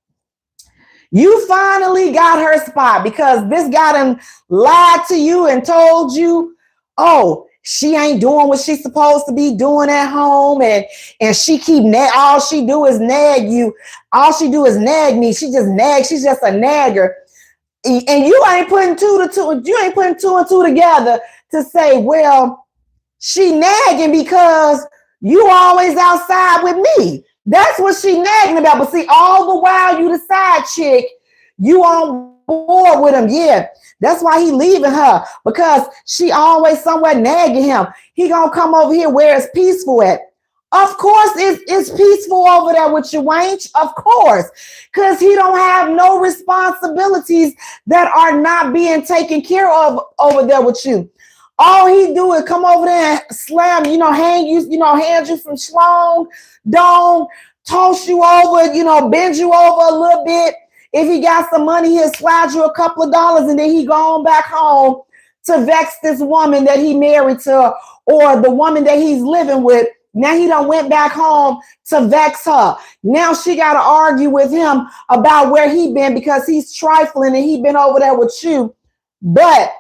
you finally got her spot because this guy done lied to you and told you, oh, she ain't doing what she's supposed to be doing at home, and she all she do is nag you. All she do is nag me. She just nags. She's just a nagger. And you ain't putting 2 and 2 together to say, well, she nagging because you always outside with me. That's what she nagging about. But see, all the while you the side chick, you on board with him. Yeah, that's why he leaving her, because she always somewhere nagging him. He gonna come over here where it's peaceful at. Of course, it's peaceful over there with you, wench. Of course, because he don't have no responsibilities that are not being taken care of over there with you. All he do is come over there and slam, hand you some schlong, don't toss you over, bend you over a little bit. If he got some money, he'll slide you a couple of dollars, and then he gone back home to vex this woman that he married to, or the woman that he's living with. Now he done went back home to vex her. Now she got to argue with him about where he been because he's trifling and he been over there with you. But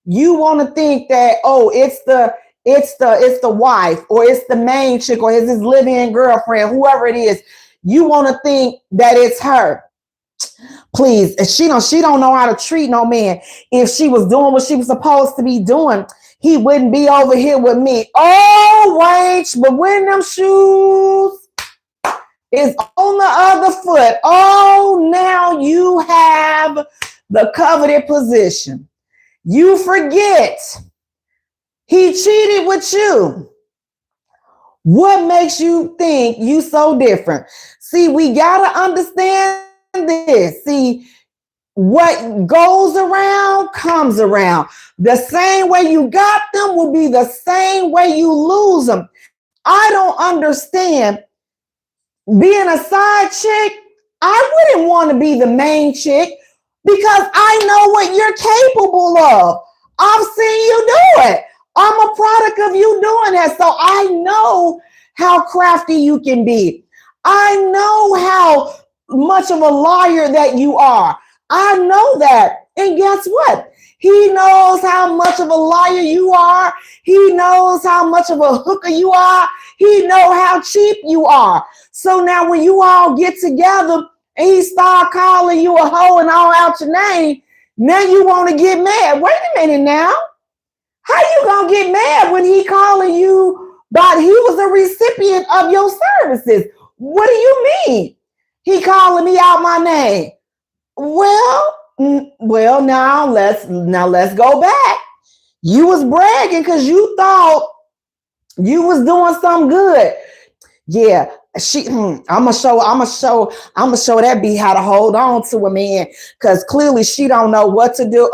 you want to think that, oh, it's the wife, or it's the main chick, or it's his live-in girlfriend, whoever it is. You want to think that it's her. Please, she don't know how to treat no man. If she was doing what she was supposed to be doing, he wouldn't be over here with me. Oh, wench, but when them shoes is on the other foot, oh, now you have the coveted position. You forget he cheated with you. What makes you think you so different? See, we got to understand this. See, what goes around comes around. The same way you got them will be the same way you lose them. I don't understand being a side chick. I wouldn't want to be the main chick because I know what you're capable of. I've seen you do it. I'm a product of you doing that. So I know how crafty you can be. I know how much of a liar that you are. I know that. And guess what? He knows how much of a liar you are. He knows how much of a hooker you are. He knows how cheap you are. So now when you all get together and he start calling you a hoe and all out your name, now you want to get mad. Wait a minute now. How you gonna get mad when he calling you, but he was a recipient of your services? What do you mean? He calling me out my name. Well, now let's go back. You was bragging because you thought you was doing something good. Yeah, I'm gonna show that B how to hold on to a man, because clearly she don't know what to do.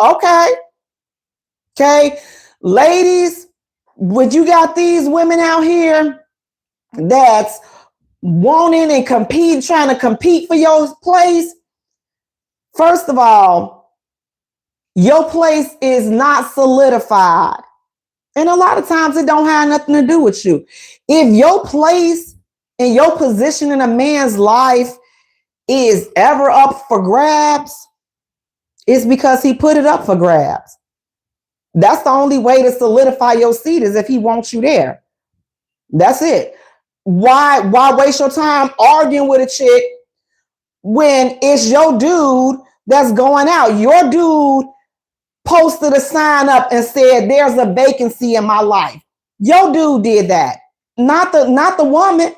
Okay, ladies, would you got these women out here that's wanting and trying to compete for your place? First of all, your place is not solidified. And a lot of times it don't have nothing to do with you. If your place and your position in a man's life is ever up for grabs, it's because he put it up for grabs. That's the only way to solidify your seat, is if he wants you there. That's it. Why waste your time arguing with a chick when it's your dude that's going out? Your dude posted a sign up and said, there's a vacancy in my life. Your dude did that, not the woman.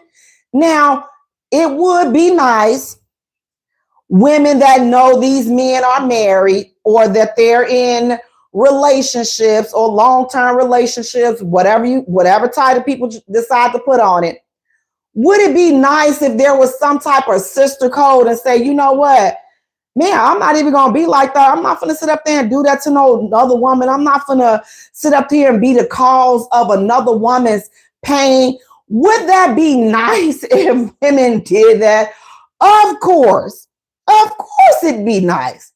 Now, it would be nice, women that know these men are married or that they're in relationships or long-term relationships, whatever title people decide to put on it. Would it be nice if there was some type of sister code and say, you know what, man, I'm not even going to be like that. I'm not going to sit up there and do that to no other woman. I'm not going to sit up here and be the cause of another woman's pain. Would that be nice if women did that? Of course it'd be nice.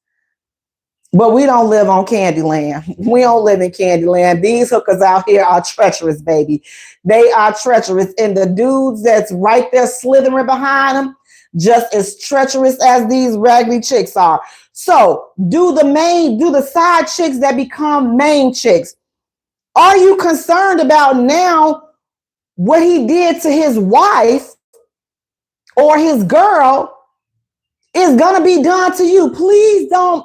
But we don't live on Candyland. We don't live in Candyland. These hookers out here are treacherous, baby. They are treacherous. And the dudes that's right there slithering behind them, just as treacherous as these raggedy chicks are. So do the side chicks that become main chicks. Are you concerned about now what he did to his wife or his girl is going to be done to you? Please don't.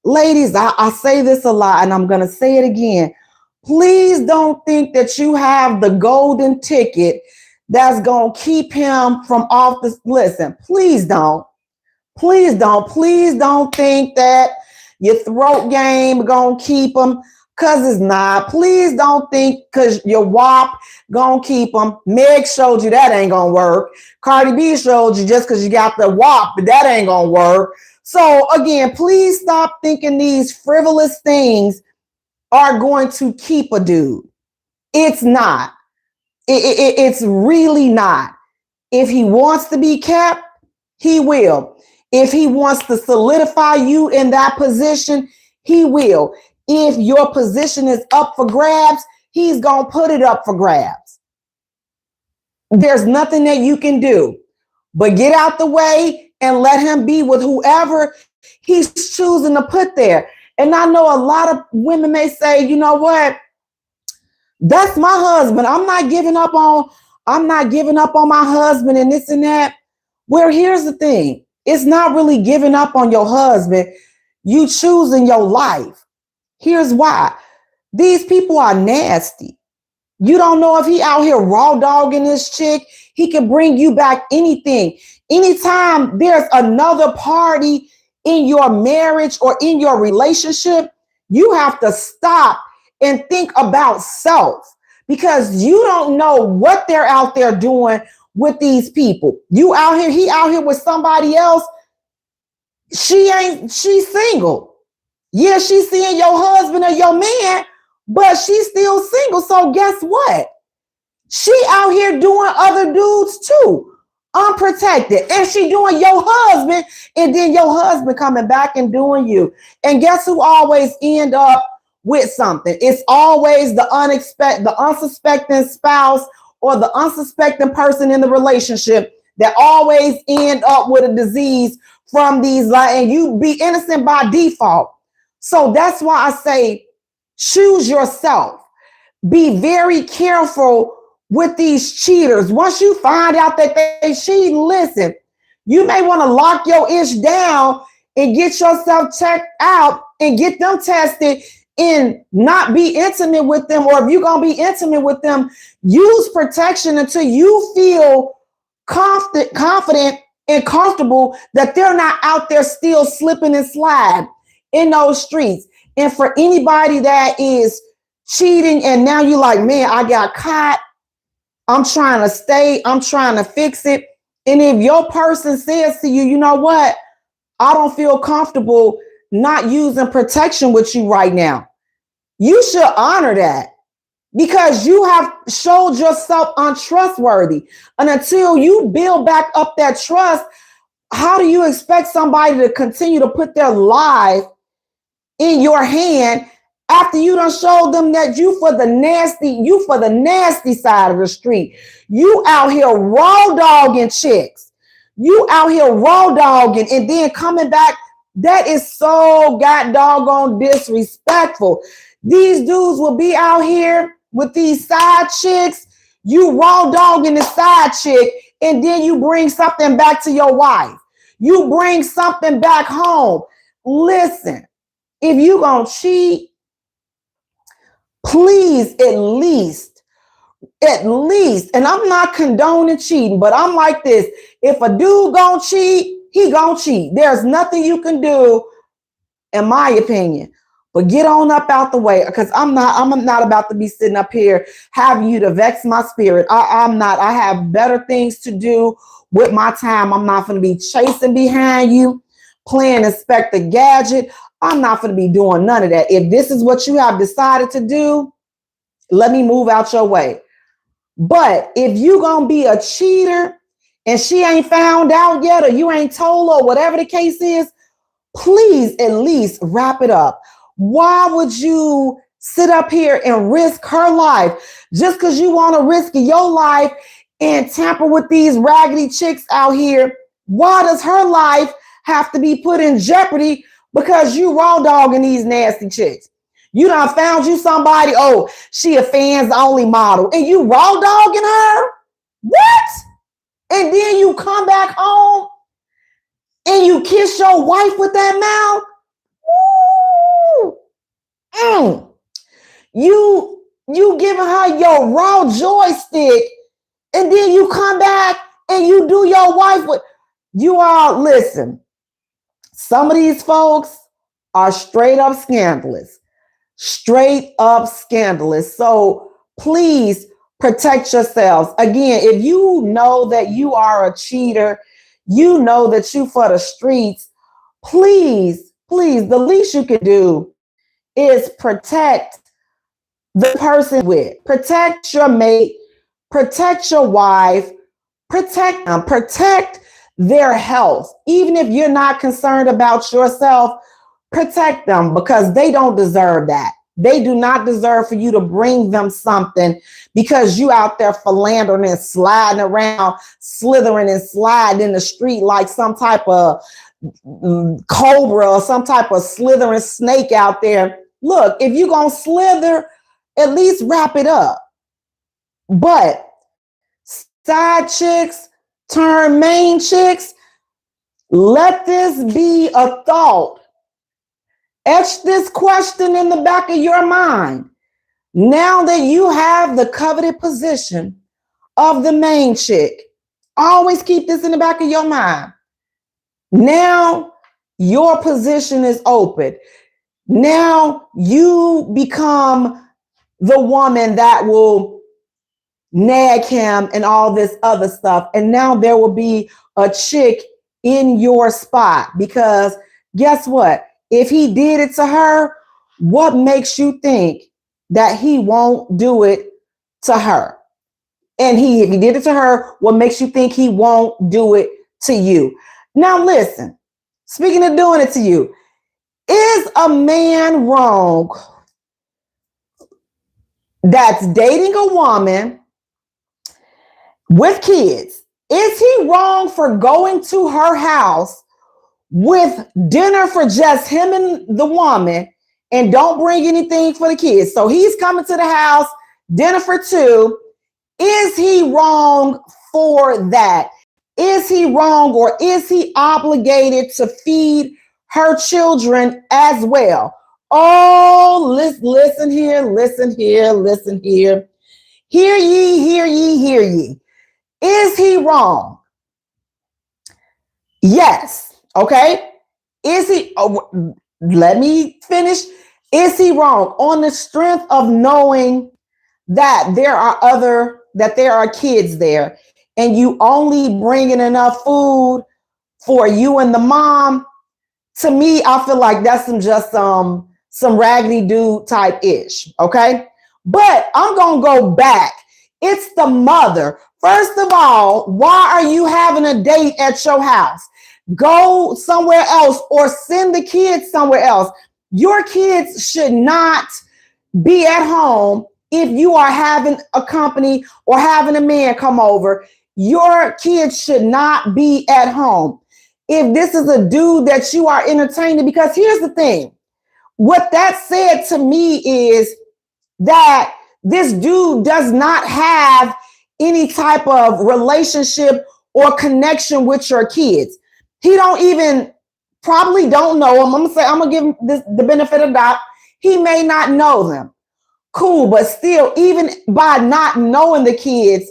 Ladies, I say this a lot and I'm going to say it again. Please don't think that you have the golden ticket that's going to keep him from off the. Listen, please don't. Please don't think that your throat game going to keep him, because it's not. Please don't think because your WAP going to keep him. Meg showed you that ain't going to work. Cardi B showed you just because you got the WAP, but that ain't going to work. So again, please stop thinking these frivolous things are going to keep a dude. It's not. It's really not. If he wants to be kept, he will. If he wants to solidify you in that position, he will. If your position is up for grabs, he's going to put it up for grabs. There's nothing that you can do but get out the way and let him be with whoever he's choosing to put there. And I know a lot of women may say, you know what? That's my husband. I'm not giving up on my husband and this and that. Well, here's the thing. It's not really giving up on your husband. You choosing your life. Here's why. These people are nasty. You don't know if he out here raw dogging this chick. He can bring you back anything. Anytime there's another party in your marriage or in your relationship, you have to stop and think about self, because you don't know what they're out there doing with these people. He out here with somebody else. She's single. Yeah, she's seeing your husband or your man, but she's still single. So guess what? She out here doing other dudes too, unprotected. And she doing your husband, and then your husband coming back and doing you. And guess who always end up with something? It's always the unsuspecting spouse or the unsuspecting person in the relationship that always end up with a disease from these, and you be innocent by default. So that's why I say choose yourself. Be very careful with these cheaters. Once you find out that they cheat, listen, you may want to lock your ish down and get yourself checked out and get them tested and not be intimate with them. Or if you're going to be intimate with them, use protection until you feel confident and comfortable that they're not out there still slipping and sliding in those streets. And for anybody that is cheating and now you're like, man, I got caught, I'm trying to stay. I'm trying to fix it. And if your person says to you, you know what? I don't feel comfortable not using protection with you right now. You should honor that because you have showed yourself untrustworthy. And until you build back up that trust, how do you expect somebody to continue to put their life in your hand after you done showed them that you for the nasty side of the street? You out here raw dogging chicks. You out here raw dogging and then coming back. That is so god doggone disrespectful. These dudes will be out here with these side chicks. You raw dogging the side chick, and then you bring something back to your wife. You bring something back home. Listen, if you gonna cheat, please at least, and I'm not condoning cheating, but I'm like this. If a dude gonna cheat, he gonna cheat. There's nothing you can do, in my opinion. But get on up out the way, because I'm not about to be sitting up here having you to vex my spirit. I'm not. I have better things to do with my time. I'm not going to be chasing behind you, playing Inspector Gadget. I'm not going to be doing none of that. If this is what you have decided to do, let me move out your way. But if you going to be a cheater and she ain't found out yet, or you ain't told her, whatever the case is, please at least wrap it up. Why would you sit up here and risk her life just because you want to risk your life and tamper with these raggedy chicks out here? Why does her life have to be put in jeopardy because you raw dogging these nasty chicks? You done found you somebody, oh, she a fans only model, and you raw dogging her? What? And then you come back home and you kiss your wife with that mouth? Ooh. You giving her your raw joystick, and then you come back and you do your wife with. You all listen. Some of these folks are straight up scandalous. Straight up scandalous. So please protect yourselves. Again, if you know that you are a cheater, you know that you for the streets, please, the least you can do is protect the person with. Protect your mate, protect your wife, protect them, protect their health. Even if you're not concerned about yourself, protect them, because they don't deserve that. They do not deserve for you to bring them something because you out there philandering and sliding around, slithering and sliding in the street like some type of cobra or some type of slithering snake out there. Look, if you're going to slither, at least wrap it up. But side chicks turn main chicks, let this be a thought. Etch this question in the back of your mind. Now that you have the coveted position of the main chick, always keep this in the back of your mind. Now your position is open. Now you become the woman that will nag him and all this other stuff. And now there will be a chick in your spot, because guess what? If he did it to her, what makes you think that he won't do it to her? And if he did it to her, what makes you think he won't do it to you? Now listen, speaking of doing it to you, is a man wrong that's dating a woman with kids? Is he wrong for going to her house with dinner for just him and the woman and don't bring anything for the kids? So he's coming to the house, dinner for two. Is he wrong for that? Is he wrong, or is he obligated to feed her children as well? Oh, listen here, listen here, listen here. Hear ye, hear ye, hear ye. Is he wrong? Yes. Okay. Is he, let me finish. Is he wrong on the strength of knowing that there are other that there are kids there and you only bringing enough food for you and the mom, to me, I feel like that's some raggedy dude type ish. Okay. But I'm going to go back. It's the mother. First of all, why are you having a date at your house? Go somewhere else or send the kids somewhere else. Your kids should not be at home if you are having a company or having a man come over. Your kids should not be at home if this is a dude that you are entertaining. Because here's the thing, what that said to me is that this dude does not have any type of relationship or connection with your kids. He don't even probably don't know them. I'm gonna give him the benefit of the doubt. He may not know them. Cool, but still, even by not knowing the kids,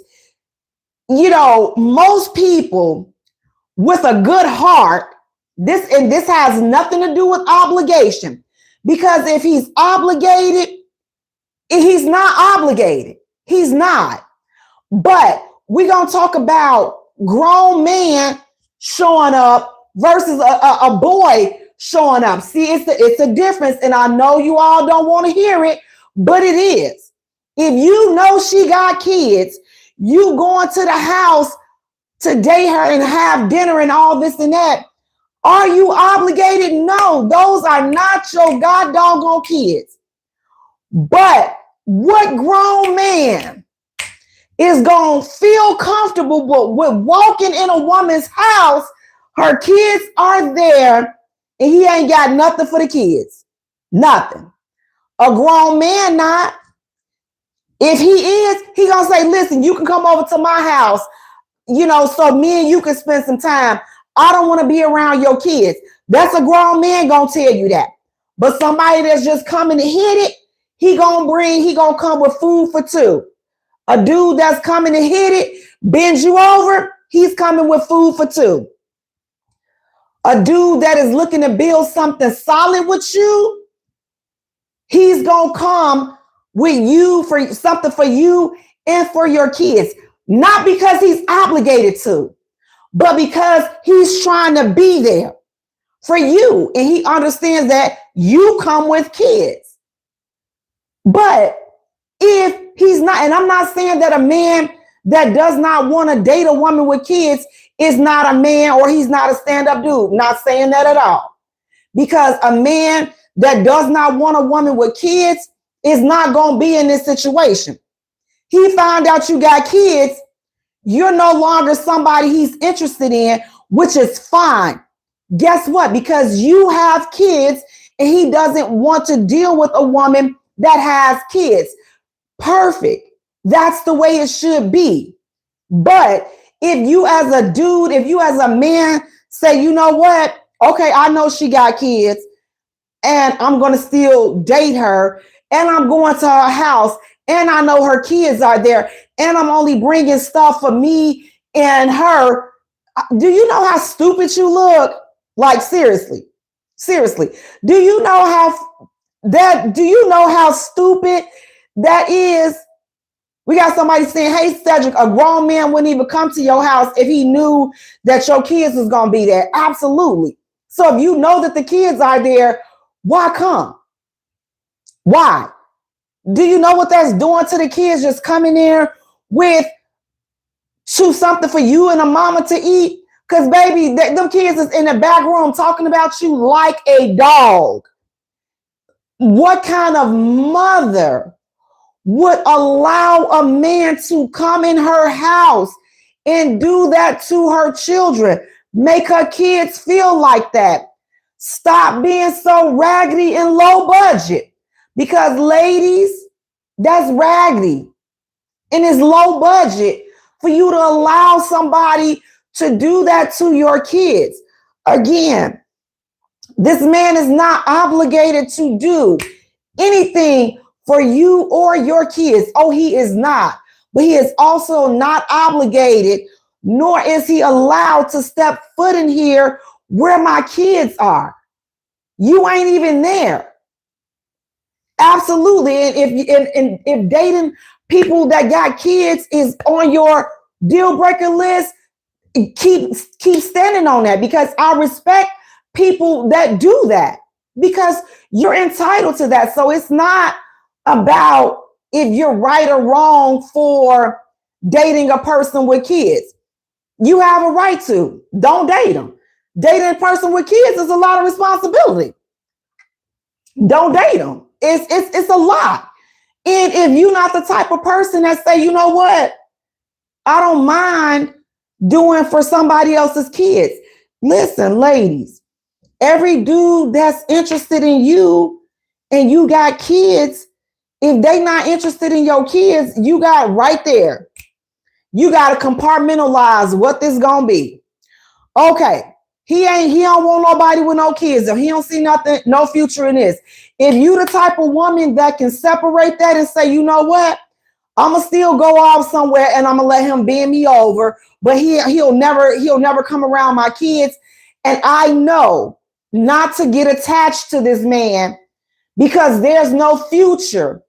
most people with a good heart, this has nothing to do with obligation. Because if he's obligated, he's not obligated. He's not. But we're going to talk about grown man showing up versus a boy showing up. See, it's a difference. And I know you all don't want to hear it, but it is. If you know she got kids, you going to the house to date her and have dinner and all this and that. Are you obligated? No, those are not your god doggone kids. But what grown man is going to feel comfortable with walking in a woman's house, her kids are there, and he ain't got nothing for the kids? Nothing. A grown man not. If he is, he going to say, listen, you can come over to my house, so me and you can spend some time. I don't want to be around your kids. That's a grown man going to tell you that. But somebody that's just coming to hit it, he going to come with food for two. A dude that's coming to hit it, bend you over, he's coming with food for two. A dude that is looking to build something solid with you, he's going to come with you for something for you and for your kids. Not because he's obligated to, but because he's trying to be there for you. And he understands that you come with kids. But if he's not, and I'm not saying that a man that does not want to date a woman with kids is not a man or he's not a stand-up dude. Not saying that at all. Because a man that does not want a woman with kids is not going to be in this situation. He found out you got kids, you're no longer somebody he's interested in, which is fine. Guess what? Because you have kids and he doesn't want to deal with a woman that has kids. Perfect. That's the way it should be. But if you as a dude, if you as a man say, you know what? Okay, I know she got kids and I'm going to still date her and I'm going to her house and I know her kids are there and I'm only bringing stuff for me and her. Do you know how stupid you look? Like, seriously. Do you know how stupid that is? We got somebody saying, hey, Cedric, a grown man wouldn't even come to your house if he knew that your kids was going to be there. Absolutely. So if you know that the kids are there, why come? Why? Do you know what that's doing to the kids just coming there with something for you and a mama to eat? Because, baby, them kids is in the back room talking about you like a dog. What kind of mother would allow a man to come in her house and do that to her children? Make her kids feel like that. Stop being so raggedy and low budget. Because, ladies, that's raggedy and it's low budget for you to allow somebody to do that to your kids. Again, this man is not obligated to do anything for you or your kids. Oh, he is not. But he is also not obligated, nor is he allowed to step foot in here where my kids are. You ain't even there. Absolutely. And if dating people that got kids is on your deal breaker list, keep standing on that, because I respect people that do that, because you're entitled to that. So it's not about if you're right or wrong for dating a person with kids. You have a right to. Don't date them. Dating a person with kids is a lot of responsibility. Don't date them. It's a lot. And if you're not the type of person that say, you know what, I don't mind doing for somebody else's kids. Listen, ladies, every dude that's interested in you and you got kids, if they not interested in your kids, you got right there. You got to compartmentalize what this gonna be. Okay, he don't want nobody with no kids, or he don't see nothing, no future in this. If you the type of woman that can separate that and say, you know what, I'ma still go off somewhere and I'ma let him bend me over, but he'll never come around my kids. And I know not to get attached to this man, because there's no future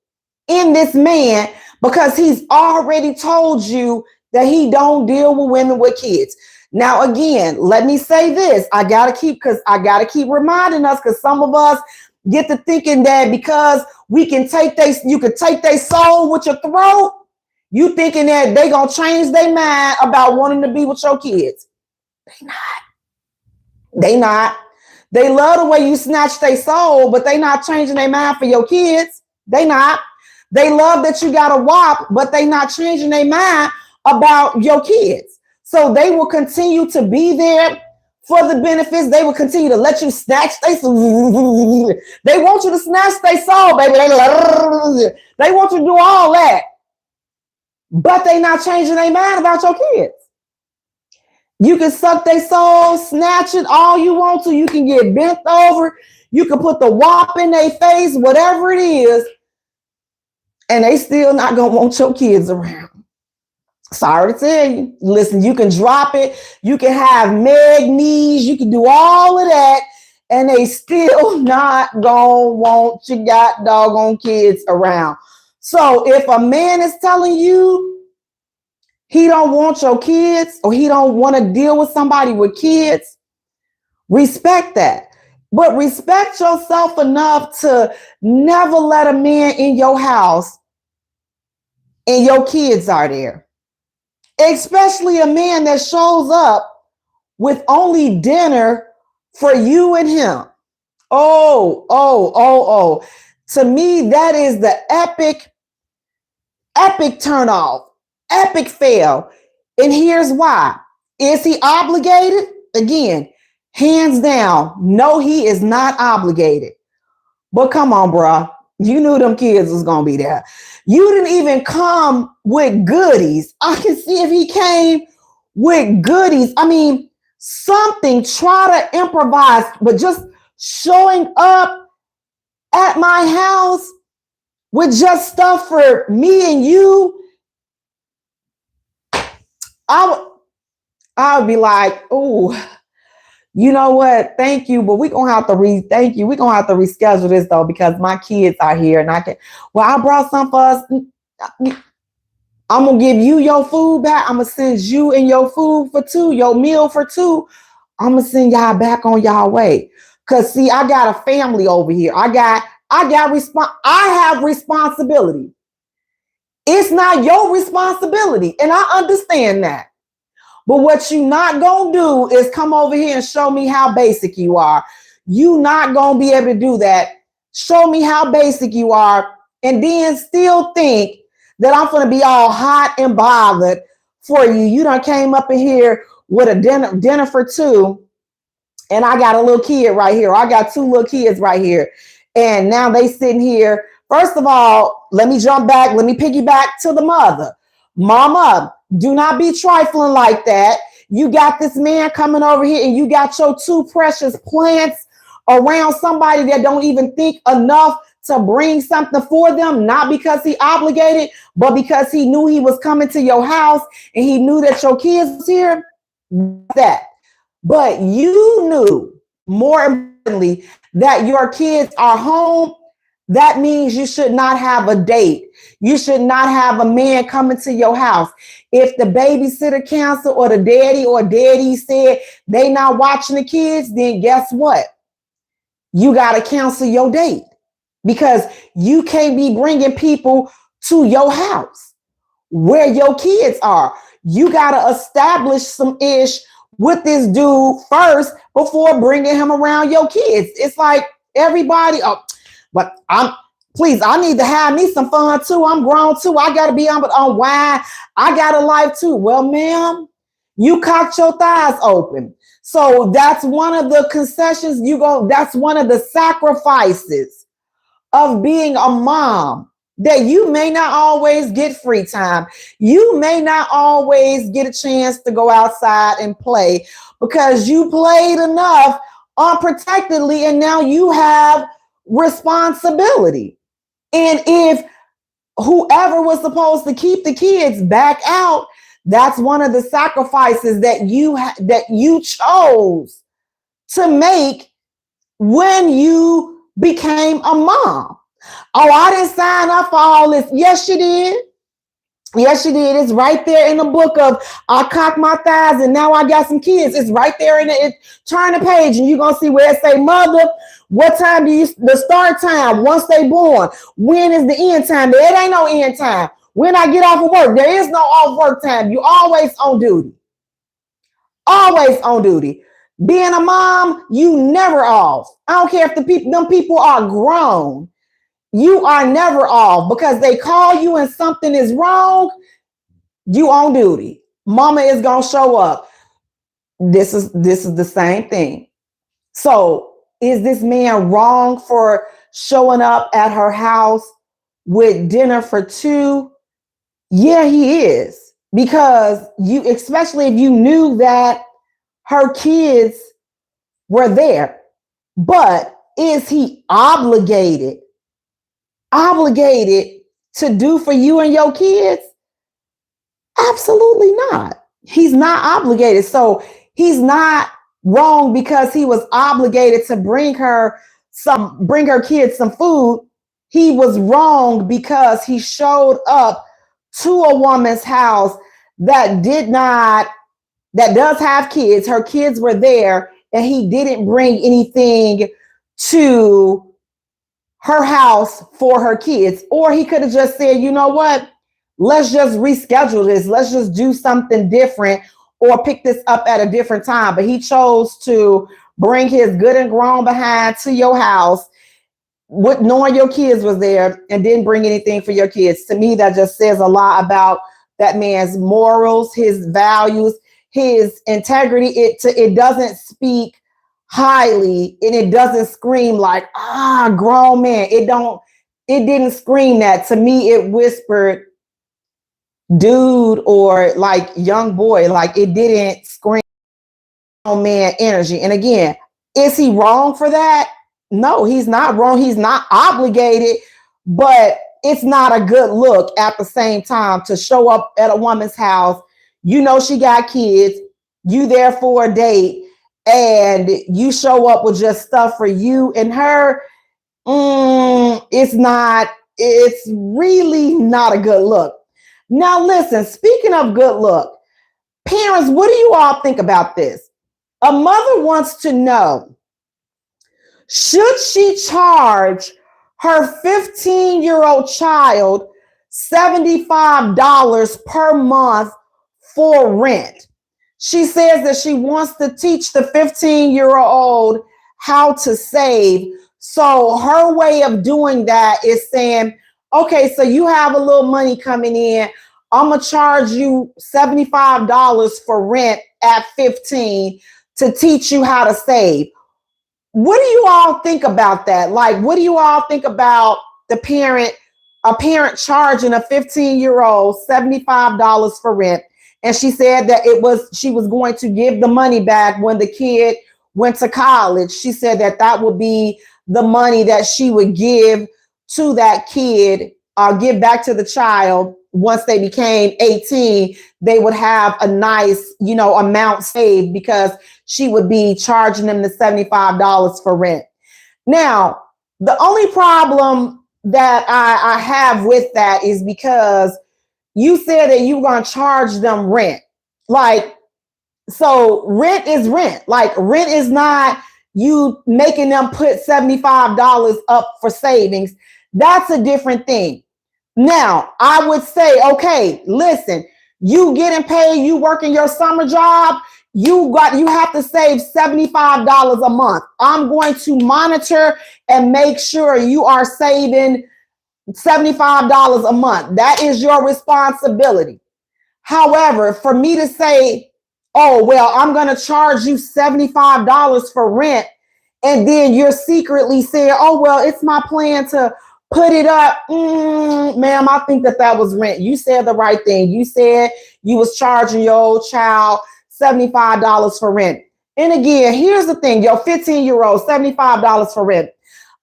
in this man, because he's already told you that he don't deal with women with kids. Now, again, let me say this. I gotta keep reminding us, because some of us get to thinking that because you can take their soul with your throat, you thinking that they gonna change their mind about wanting to be with your kids. They not. They love the way you snatch their soul, but they not changing their mind for your kids. They not. They love that you got a WAP, but they not changing their mind about your kids. So they will continue to be there for the benefits. They will continue to let you snatch their soul. They want you to snatch their soul, baby. They want you to do all that, but they not changing their mind about your kids. You can suck their soul, snatch it all you want to. You can get bent over. You can put the WAP in their face, whatever it is, and they still not going to want your kids around. Sorry to tell you. Listen, you can drop it. You can have meg knees. You can do all of that, and they still not going to want your got doggone kids around. So if a man is telling you he don't want your kids, or he don't want to deal with somebody with kids, respect that. But respect yourself enough to never let a man in your house and your kids are there. Especially a man that shows up with only dinner for you and him. Oh. To me, that is the epic turn off, epic fail. And here's why. Is he obligated? Again, hands down, no, he is not obligated. But come on, bro. You knew them kids was going to be there. You didn't even come with goodies. I can see if he came with goodies. I mean, something, try to improvise, but just showing up at my house with just stuff for me and you, I would be like, oh, you know what? Thank you, but we're gonna have to thank you. We're gonna have to reschedule this though, because my kids are here and I can. Well, I brought some for us. I'm gonna give you your food back. I'm gonna send you and your food for two, your meal for two. I'm gonna send y'all back on y'all way. Cause see, I got a family over here. I have responsibility. It's not your responsibility, and I understand that. But what you not gonna do is come over here and show me how basic you are. You not gonna be able to do that. Show me how basic you are, and then still think that I'm gonna be all hot and bothered for you. You done came up in here with a dinner for two, and I got a little kid right here. I got two little kids right here, and now they sitting here. First of all, let me jump back. Let me piggyback to the mother. Mama, do not be trifling like that. You got this man coming over here and you got your two precious plants around somebody that don't even think enough to bring something for them, not because he obligated, but because he knew he was coming to your house and he knew that your kids was here. That. But you knew, more importantly, that your kids are home That means you should not have a date. You should not have a man coming to your house. If the babysitter canceled or the daddy said they not watching the kids, then guess what? You got to cancel your date because you can't be bringing people to your house where your kids are. You got to establish some ish with this dude first before bringing him around your kids. It's like everybody, but please, I need to have me some fun too. I'm grown too. I got to be on wine. I got a life too. Well, ma'am, you cocked your thighs open. So that's one of the concessions that's one of the sacrifices of being a mom, that you may not always get free time. You may not always get a chance to go outside and play because you played enough unprotectedly and now you have responsibility. And if whoever was supposed to keep the kids back out, that's one of the sacrifices that you chose to make when you became a mom. Oh, I didn't sign up for all this. Yes, you did. Yes, you did. It's right there in the book of I cocked my thighs and now I got some kids. It's right there in it. Turn the page and you're going to see where it say, mother, what time the start time once they born? When is the end time? There ain't no end time. When I get off of work, there is no off work time. You always on duty. Always on duty. Being a mom, you never off. I don't care if them people are grown. You are never off because they call you and something is wrong. You on duty. Mama is gonna show up. This is the same thing. So is this man wrong for showing up at her house with dinner for two? Yeah, he is. Because especially if you knew that her kids were there. But is he obligated to do for you and your kids? Absolutely not. He's not obligated. So he's not wrong because he was obligated to bring her kids some food. He was wrong because he showed up to a woman's house that does have kids. Her kids were there and he didn't bring anything to her house for her kids. Or he could have just said, you know what? Let's just reschedule this. Let's just do something different or pick this up at a different time. But he chose to bring his good and grown behind to your house with knowing your kids was there and didn't bring anything for your kids. To me, that just says a lot about that man's morals, his values, his integrity. It doesn't speak highly and it doesn't scream like, grown man. It didn't scream that. To me, it whispered dude or like young boy. Like it didn't scream grown man energy. And again, is he wrong for that? No, he's not wrong. He's not obligated, but it's not a good look at the same time to show up at a woman's house. You know, she got kids, you there for a date, and you show up with just stuff for you and her. It's really not a good look. Now, listen, speaking of good look, parents, what do you all think about this? A mother wants to know, should she charge her 15-year-old child $75 per month for rent? She says that she wants to teach the 15-year-old how to save. So her way of doing that is saying, okay, so you have a little money coming in. I'm going to charge you $75 for rent at 15 to teach you how to save. What do you all think about that? Like, what do you all think about a parent charging a 15-year-old $75 for rent? And she said that she was going to give the money back when the kid went to college. She said that would be the money that she would give to that kid, give back to the child once they became 18. They would have a nice, amount saved because she would be charging them the $75 for rent. Now, The only problem that I have with that is because you said that you were going to charge them rent. Like, so rent is rent. Like, rent is not you making them put $75 up for savings. That's a different thing. Now, I would say, okay, listen, you getting paid, you working your summer job, you have to save $75 a month. I'm going to monitor and make sure you are saving $75 a month. That is your responsibility. However, for me to say, oh, well, I'm going to charge you $75 for rent, and then you're secretly saying, oh, well, it's my plan to put it up. Ma'am, I think that was rent. You said the right thing. You said you was charging your old child $75 for rent. And again, here's the thing, your 15-year-old, $75 for rent.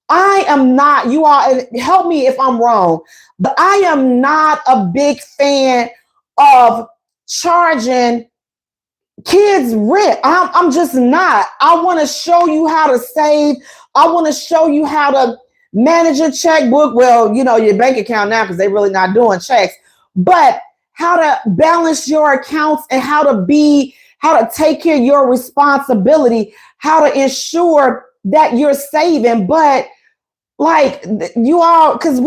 I am not, you all help me if I'm wrong, but I am not a big fan of charging kids rent. I'm just not. I want to show you how to save. I want to show you how to manage your checkbook. Well, you know, your bank account now, because they're really not doing checks, but how to balance your accounts and how to take care of your responsibility, how to ensure that you're saving. But like you all, because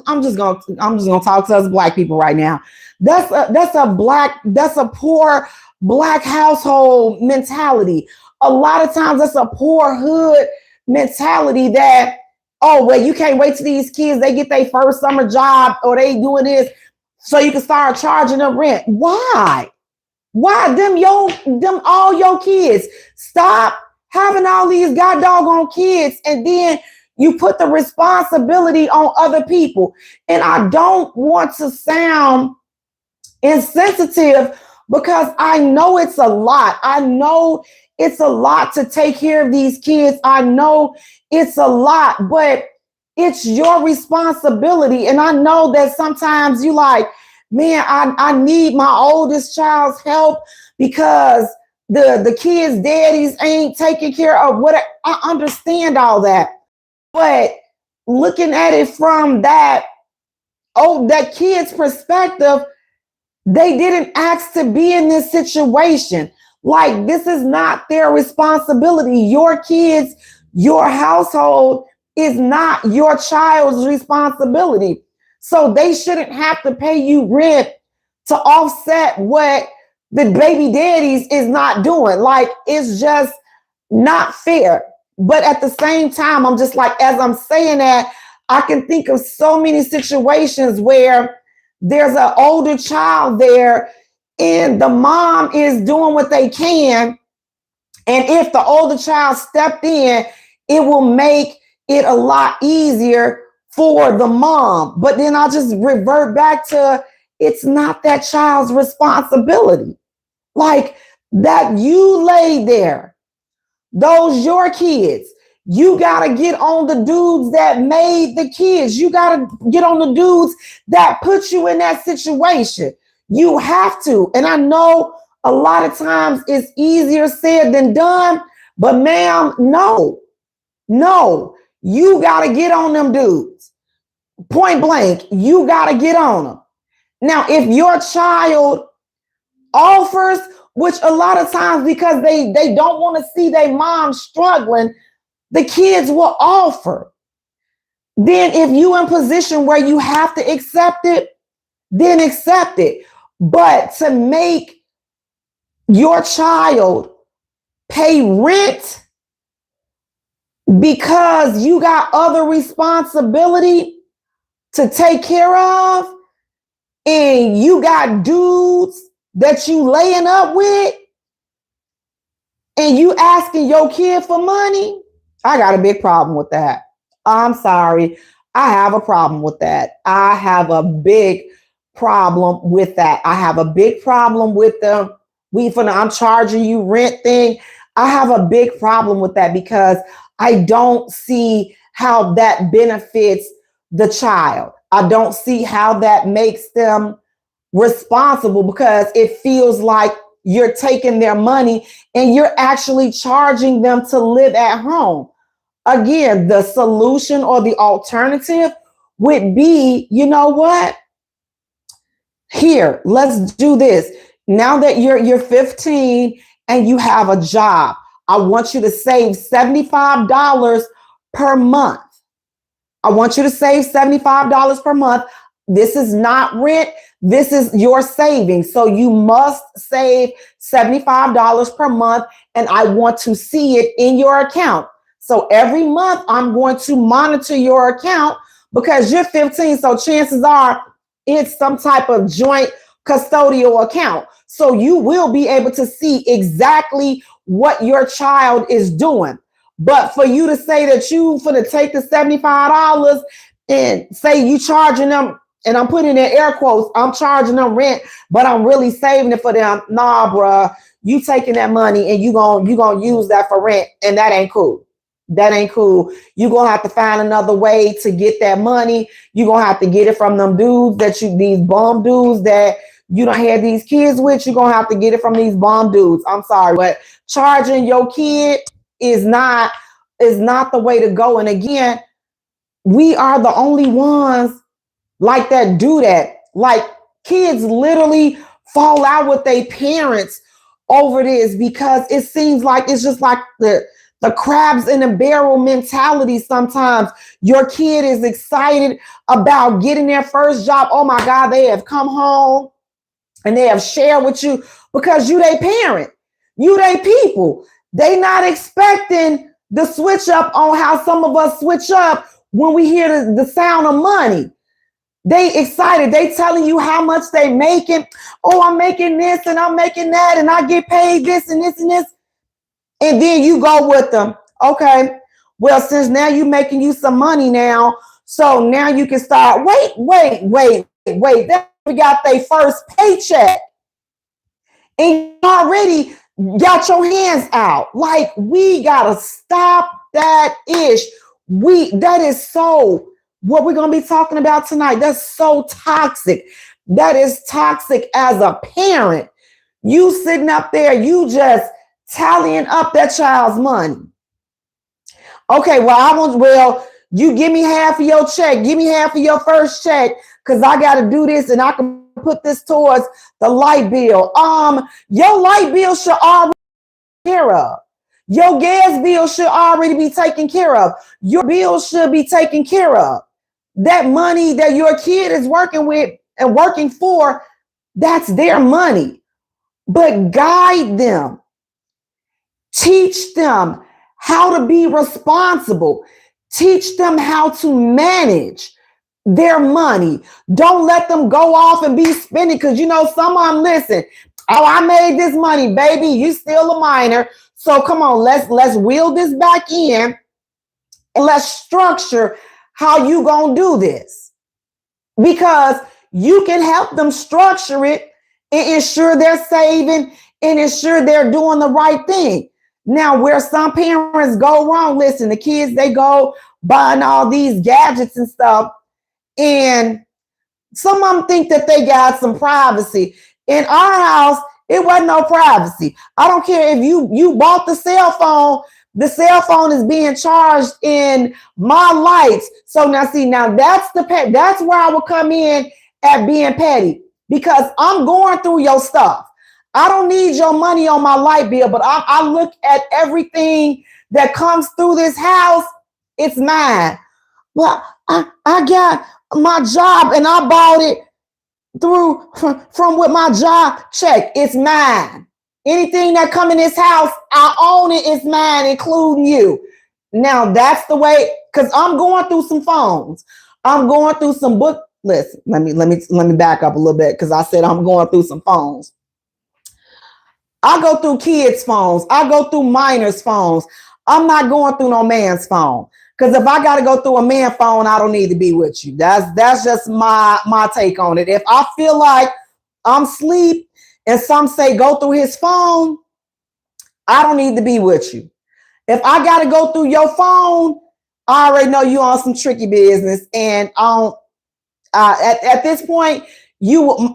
I'm just gonna talk to us black people right now. That's a poor black household mentality. A lot of times that's a poor hood mentality that, oh, well, you can't wait till these kids, they get their first summer job or they doing this so you can start charging them rent. Why them all your kids? Stop having all these god doggone kids, and then you put the responsibility on other people. And I don't want to sound insensitive because I know it's a lot. I know it's a lot to take care of these kids. I know it's a lot, but it's your responsibility. And I know that sometimes you like, man, I need my oldest child's help because the kids' daddies ain't taking care of what. I understand all that. But looking at it from that kid's perspective, they didn't ask to be in this situation. Like, this is not their responsibility. Your kids, your household is not your child's responsibility. So they shouldn't have to pay you rent to offset what the baby daddies is not doing. Like, it's just not fair. But at the same time, I'm just like, as I'm saying that, I can think of so many situations where there's an older child there and the mom is doing what they can. And if the older child stepped in, it will make it a lot easier for the mom. But then I'll just revert back to, it's not that child's responsibility. Like, that you lay there, those your kids. You got to get on the dudes that made the kids. You got to get on the dudes that put you in that situation. You have to. And I know a lot of times it's easier said than done, but ma'am, no, you got to get on them dudes. Point blank, you got to get on them. Now, if your child offers, which a lot of times because they don't want to see their mom struggling, the kids will offer. Then if you in position where you have to accept it, then accept it. But to make your child pay rent because you got other responsibility to take care of, and you got dudes that you laying up with, and you asking your kid for money, I got a big problem with that. I'm sorry. I have a problem with that. I have a big problem with that. I have a big problem with the I'm charging you rent thing. I have a big problem with that because I don't see how that benefits the child. I don't see how that makes them responsible, because it feels like you're taking their money and you're actually charging them to live at home. again, the solution or the alternative would be, you know what? Here, let's do this. Now that you're 15 and you have a job, I want you to save $75 per month. I want you to save $75 per month. This is not rent. This is your savings. So you must save $75 per month. And I want to see it in your account. So every month I'm going to monitor your account because you're 15. So chances are it's some type of joint custodial account. So you will be able to see exactly what your child is doing. But for you to say that you finna take the $75 and say you charging them, and I'm putting in air quotes, I'm charging them rent, but I'm really saving it for them. Nah, bruh, you taking that money and you gonna use that for rent, and that ain't cool. That ain't cool. You're gonna have to find another way to get that money. You're gonna have to get it from them dudes these bum dudes that you don't have these kids with. You're gonna have to get it from these bum dudes. I'm sorry, but charging your kid is not the way to go. And again, we are the only ones like that do that. Like kids literally fall out with their parents over this because it seems like it's just like the crabs in a barrel mentality. Sometimes your kid is excited about getting their first job. Oh my God, they have come home and they have shared with you because you they parent, you they people. They not expecting the switch up on how some of us switch up when we hear the sound of money. They excited. They telling you how much they making. Oh, I'm making this and I'm making that and I get paid this and this and this. And then you go with them. Okay, well, since now you making you some money now, so now you can start. Wait. They got their first paycheck and you already got your hands out. Like, we gotta stop that ish. That is so what we're gonna be talking about tonight. That's so toxic. That is toxic as a parent. You sitting up there, you just tallying up that child's money. Okay, well, you give me half of your check. Give me half of your first check because I got to do this and I can put this towards the light bill. Your light bill should already be taken care of. Your gas bill should already be taken care of. Your bill should be taken care of. That money that your kid is working with and working for, that's their money. But guide them. Teach them how to be responsible. Teach them how to manage their money. Don't let them go off and be spending because some of them listen. Oh, I made this money, baby. You still a minor. So come on, let's wheel this back in and let's structure how you gonna do this. Because you can help them structure it and ensure they're saving and ensure they're doing the right thing. Now, where some parents go wrong, listen, the kids, they go buying all these gadgets and stuff, and some of them think that they got some privacy. In our house, it wasn't no privacy. I don't care if you bought the cell phone is being charged in my lights. So now that's where I would come in at being petty because I'm going through your stuff. I don't need your money on my light bill, but I look at everything that comes through this house. It's mine. Well, I got my job and I bought it from with my job check. It's mine. Anything that come in this house, I own it. It's mine, including you. Now that's the way, because I'm going through some phones. I'm going through some book. Listen, let me back up a little bit because I said I'm going through some phones. I go through kids' phones. I go through minors' phones. I'm not going through no man's phone. Because if I got to go through a man's phone, I don't need to be with you. That's just my take on it. If I feel like I'm asleep and some say go through his phone, I don't need to be with you. If I got to go through your phone, I already know you on some tricky business. And at this point,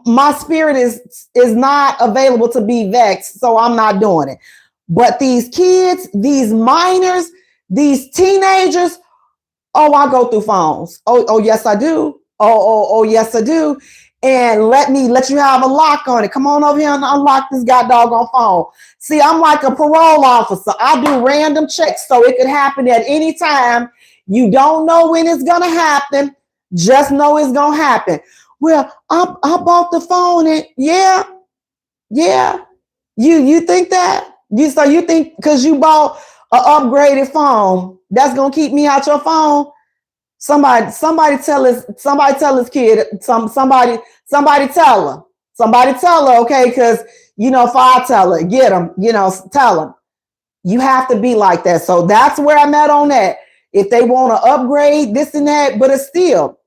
my spirit is not available to be vexed, so I'm not doing it. But these kids, these minors, These teenagers, oh, I go through phones. Oh, yes, I do. Oh, yes, I do. And let you have a lock on it. Come on over here and unlock this doggone phone. See, I'm like a parole officer. I do random checks, so it could happen at any time. You don't know when it's gonna happen. Just know it's gonna happen. Well, I bought the phone, and yeah. You think that? You think because you bought an upgraded phone, that's gonna keep me out your phone? Somebody tell his kid, somebody tell her, okay, because if I tell her, get him, tell him. You have to be like that. So that's where I'm at on that. If they want to upgrade this and that, but it's still,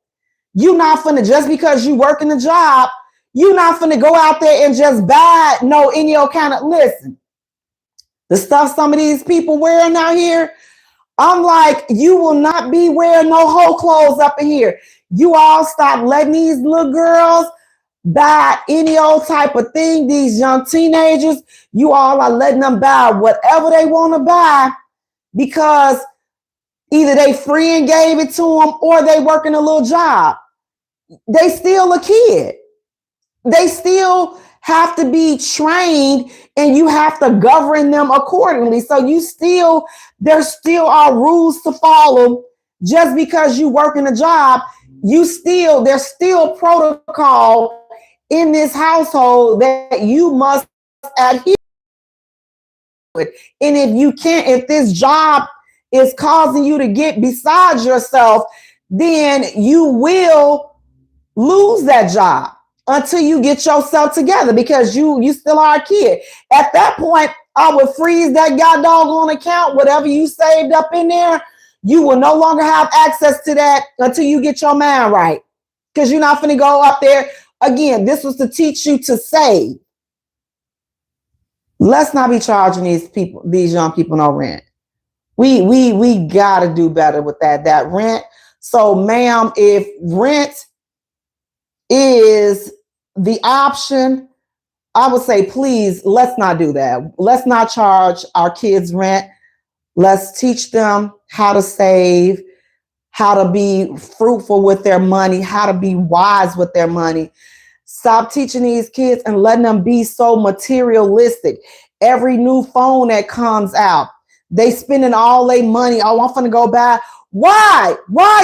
you not finna, just because you working a job, you not finna go out there and just buy any old kind of, listen, the stuff some of these people wearing out here, I'm like, you will not be wearing no whole clothes up in here. You all stop letting these little girls buy any old type of thing. These young teenagers, you all are letting them buy whatever they want to buy because either they friend gave it to them or they working a little job. They still a kid. They still have to be trained and you have to govern them accordingly. So there still are rules to follow. Just because you work in a job, there's still protocol in this household that you must adhere to. And if this job is causing you to get beside yourself, then you will lose that job until you get yourself together, because you still are a kid. At that point, I would freeze that doggone account. Whatever you saved up in there, you will no longer have access to that until you get your mind right. Because you're not going to go up there. Again, this was to teach you to save. Let's not be charging these young people no rent. We gotta do better with that rent. So, ma'am, if rent is the option, I would say, please, let's not do that. Let's not charge our kids rent. Let's teach them how to save, how to be fruitful with their money, how to be wise with their money. Stop teaching these kids and letting them be so materialistic. Every new phone that comes out, they spending all their money. Oh, I'm finna go buy. Why?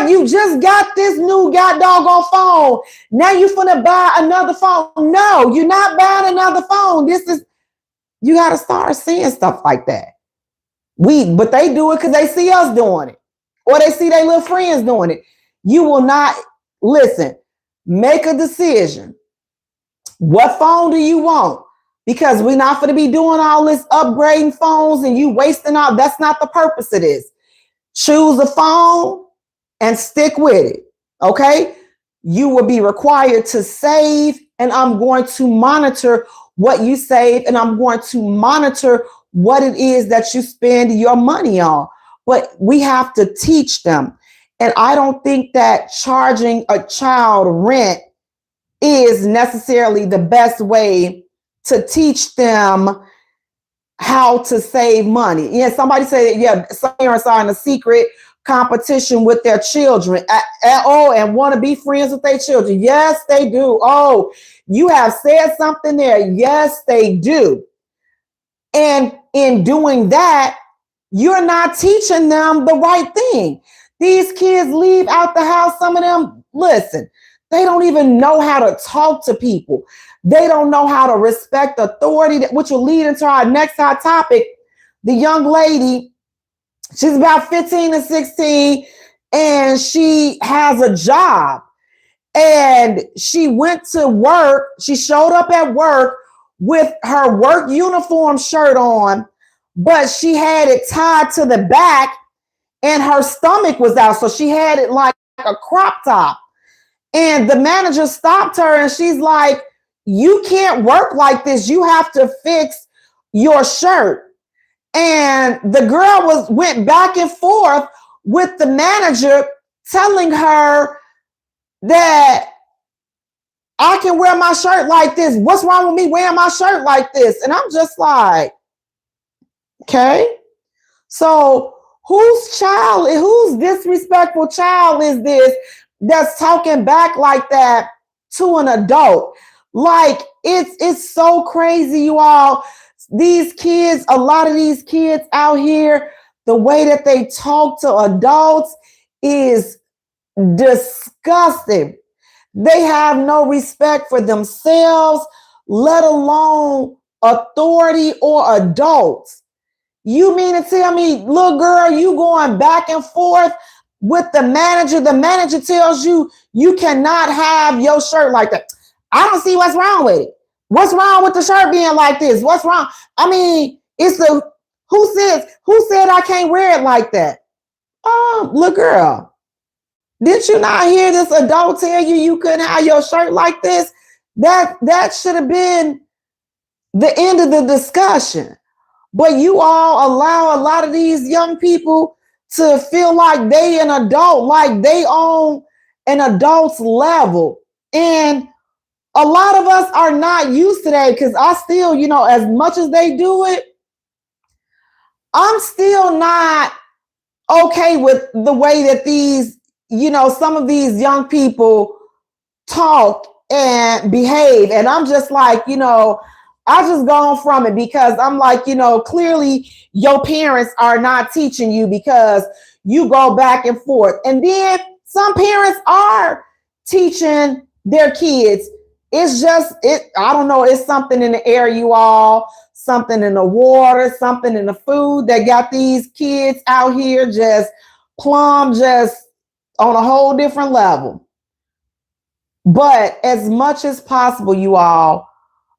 You just got this new doggone phone. Now you finna buy another phone. No, you're not buying another phone. You got to start seeing stuff like that. But they do it because they see us doing it, or they see their little friends doing it. You will not, listen, make a decision. What phone do you want? Because we're not going to be doing all this upgrading phones and you wasting out. That's not the purpose of this. Choose a phone and stick with it. Okay? You will be required to save, and I'm going to monitor what you save, and I'm going to monitor what it is that you spend your money on. But we have to teach them. And I don't think that charging a child rent is necessarily the best way to teach them how to save money. Yeah, somebody said, some parents are in a secret competition with their children. And want to be friends with their children. Yes, they do. Oh, you have said something there. Yes, they do. And in doing that, you're not teaching them the right thing. These kids leave out the house. Some of them, listen, they don't even know how to talk to people. They don't know how to respect authority, which will lead into our next hot topic. The young lady, she's about 15 or 16, and she has a job. And she went to work. She showed up at work with her work uniform shirt on, but she had it tied to the back and her stomach was out. So she had it like a crop top. And the manager stopped her and she's like, you can't work like this. You have to fix your shirt. And the girl went back and forth with the manager, telling her that I can wear my shirt like this. What's wrong with me wearing my shirt like this? And I'm just like, okay. So Whose disrespectful child is this that's talking back like that to an adult? Like it's so crazy, you all. These kids, a lot of these kids out here, the way that they talk to adults is disgusting. They have no respect for themselves, let alone authority or adults. You mean to tell me, little girl, you going back and forth with the manager? The manager tells you you cannot have your shirt like that. I don't see what's wrong with it. What's wrong with the shirt being like this? What's wrong? I mean, it's the who said I can't wear it like that? Little girl, did you not hear this adult tell you you couldn't have your shirt like this? That should have been the end of the discussion. But you all allow a lot of these young people to feel like they an adult, like they on an adult's level. And a lot of us are not used to that, because I still, as much as they do it, I'm still not okay with the way that these, some of these young people talk and behave. And I'm just like, I just gone from it, because I'm like, clearly your parents are not teaching you, because you go back and forth. And then some parents are teaching their kids. It's just, I don't know, it's something in the air, you all, something in the water, something in the food that got these kids out here just plumb, just on a whole different level. But as much as possible, you all,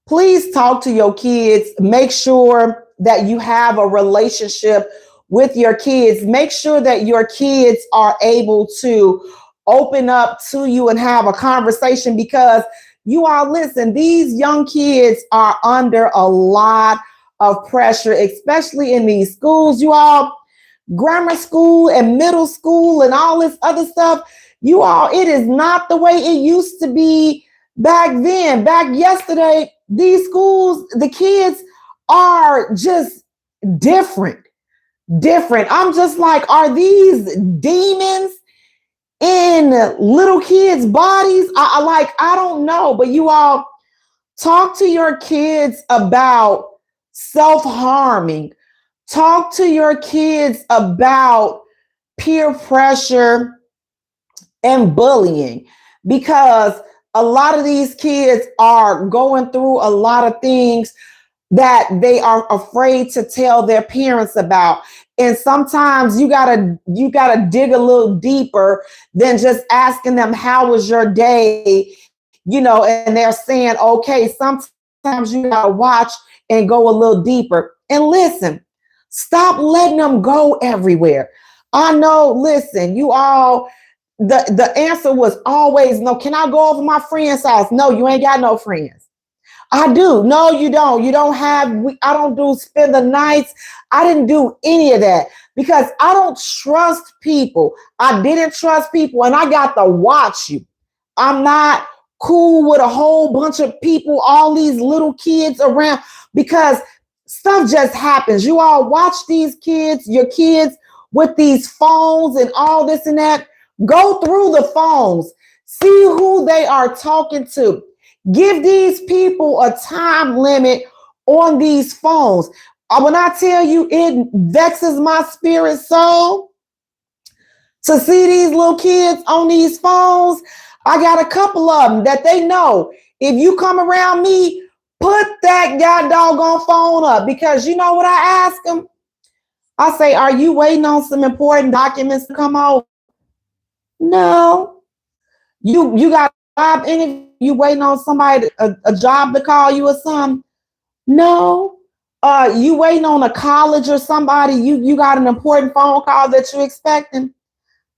please talk to your kids. Make sure that you have a relationship with your kids. Make sure that your kids are able to open up to you and have a conversation, because you all, listen, these young kids are under a lot of pressure, especially in these schools, you all, grammar school and middle school and all this other stuff. You all, it is not the way it used to be back then. Back yesterday, these schools, the kids are just different. I'm just like, are these demons in little kids' bodies? I don't know. But you all, talk to your kids about self-harming. Talk to your kids about peer pressure and bullying, because a lot of these kids are going through a lot of things that they are afraid to tell their parents about. And sometimes you gotta dig a little deeper than just asking them, how was your day? And they're saying, okay, sometimes you gotta watch and go a little deeper. And listen, stop letting them go everywhere. I know, listen, you all, the answer was always no. Can I go over my friend's house? No, you ain't got no friends. I do. No, you don't. You don't have, I don't do spend the nights. I didn't do any of that, because I don't trust people. I didn't trust people, and I got to watch you. I'm not cool with a whole bunch of people, all these little kids around, because stuff just happens. You all watch these kids, your kids with these phones and all this and that. Go through the phones, see who they are talking to. Give these people a time limit on these phones. When I tell you, it vexes my spirit so to see these little kids on these phones. I got a couple of them that they know, if you come around me, put that god doggone phone up, because you know what I ask them? I say, are you waiting on some important documents to come out? No. You got a job interview, you waiting on somebody, a job to call you or something? No. You waiting on a college or somebody, you got an important phone call that you're expecting?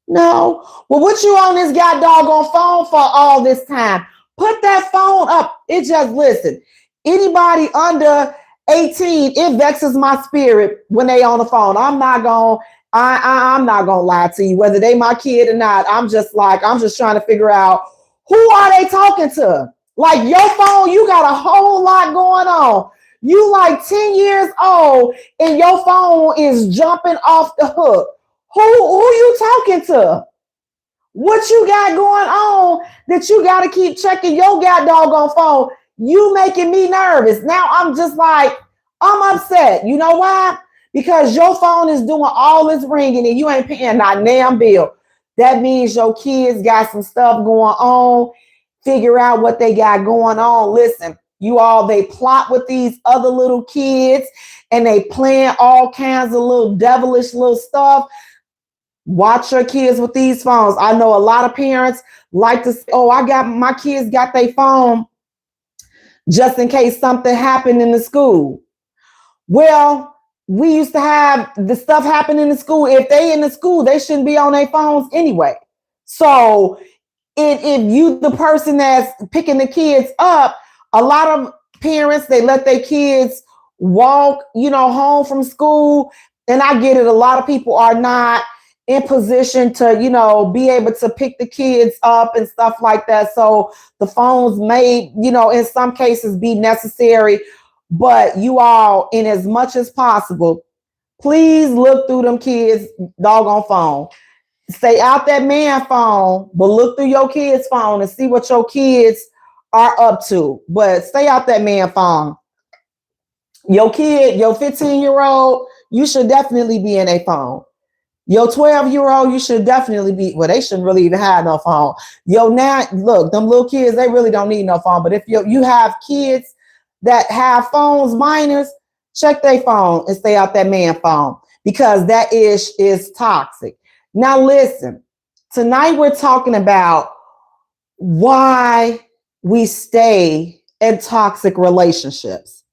No. Well, what you on this god doggone phone for all this time? Put that phone up. It just, listen, anybody under 18, it vexes my spirit when they on the phone. I'm not gonna lie to you, whether they my kid or not. I'm just trying to figure out, who are they talking to? Like, your phone, you got a whole lot going on. You like 10 years old and your phone is jumping off the hook. Who you talking to? What you got going on that you got to keep checking your god doggone phone? You making me nervous. Now I'm just like, I'm upset. You know why? Because your phone is doing all this ringing and you ain't paying that damn bill. That means your kids got some stuff going on. Figure out what they got going on. Listen, you all, they plot with these other little kids and they plan all kinds of little devilish little stuff. Watch your kids with these phones. I know a lot of parents like to say, oh, I got my kids got their phone just in case something happened in the school. Well, we used to have the stuff happen in the school. If they in the school, they shouldn't be on their phones anyway. So if you the person that's picking the kids up, a lot of parents, they let their kids walk, home from school. And I get it. A lot of people are not in position to, be able to pick the kids up and stuff like that. So the phones may, in some cases be necessary. But you all, in as much as possible, please look through them kids' doggone phone. Stay out that man phone, but look through your kid's phone and see what your kids are up to. But stay out that man phone. Your kid, your 15-year-old, you should definitely be in a phone. Your 12-year-old, you should definitely be, well, they shouldn't really even have no phone. Now, look, them little kids, they really don't need no phone. But if you have kids that have phones, minors, check their phone and stay out that man phone because that is toxic. Now, listen, tonight we're talking about why we stay in toxic relationships.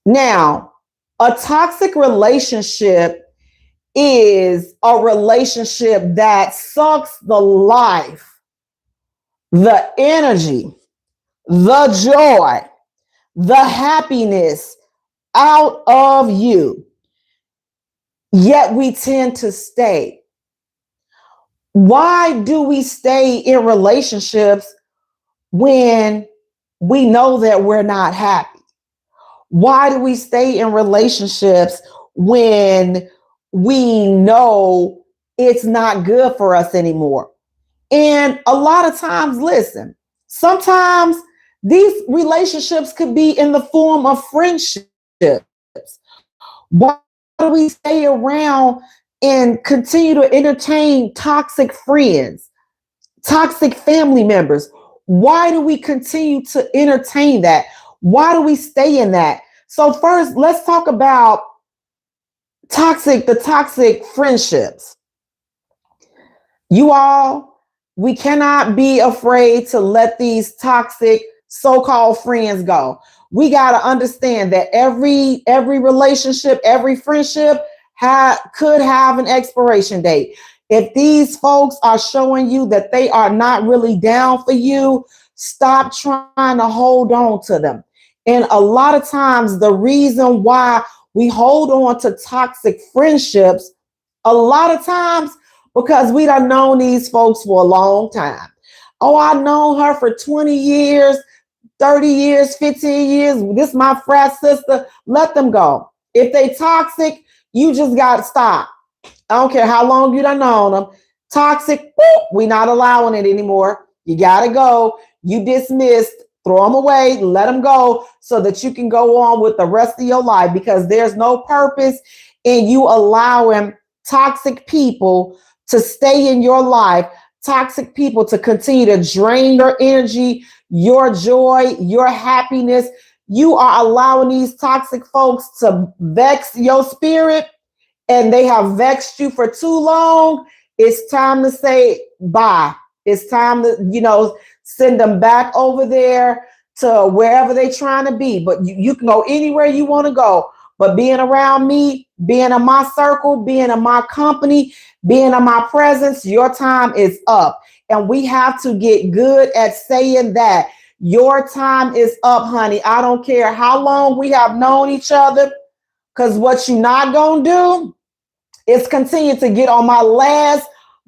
Now, a toxic relationship is a relationship that sucks the life, the energy, the joy, the happiness out of you. Yet we tend to stay. Why do we stay in relationships when we know that we're not happy? Why do we stay in relationships when we know it's not good for us anymore? And a lot of times, listen, sometimes these relationships could be in the form of friendships. Why do we stay around and continue to entertain toxic friends, toxic family members? Why do we continue to entertain that? Why do we stay in that? So first, let's talk about the toxic friendships. You all, we cannot be afraid to let these toxic so-called friends go. We got to understand that every relationship, every friendship could have an expiration date. If these folks are showing you that they are not really down for you, stop trying to hold on to them. And a lot of times the reason why we hold on to toxic friendships, a lot of times because we done known these folks for a long time. Oh, I've known her for 20 years, 30 years, 15 years. This is my frat sister. Let them go. If they toxic, you just got to stop. I don't care how long you done known them. Toxic, we not allowing it anymore. You got to go. You dismissed. Throw them away. Let them go so that you can go on with the rest of your life, because there's no purpose in you allowing toxic people to stay in your life, toxic people to continue to drain your energy, your joy, your happiness. You are allowing these toxic folks to vex your spirit, and they have vexed you for too long. It's time to say bye. It's time to, send them back over there to wherever they're trying to be. But you can go anywhere you want to go. But being around me, being in my circle, being in my company, being in my presence, your time is up. And we have to get good at saying that. Your time is up, honey. I don't care how long we have known each other, because what you're not going to do is continue to get on my last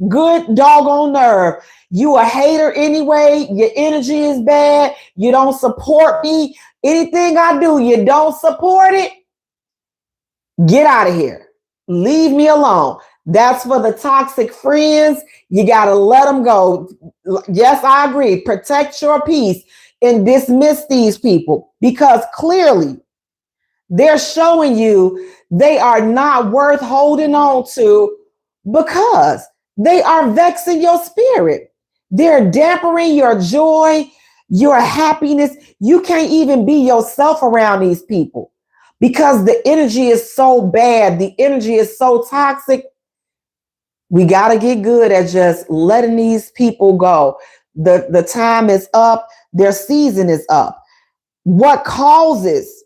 good doggone nerve. You a hater anyway. Your energy is bad. You don't support me. Anything I do, you don't support it. Get out of here. Leave me alone. That's for the toxic friends. You got to let them go. Yes, I agree. Protect your peace and dismiss these people because clearly they're showing you they are not worth holding on to because they are vexing your spirit. They're dampering your joy, your happiness. You can't even be yourself around these people because the energy is so bad. The energy is so toxic. We got to get good at just letting these people go. The time is up. Their season is up. What causes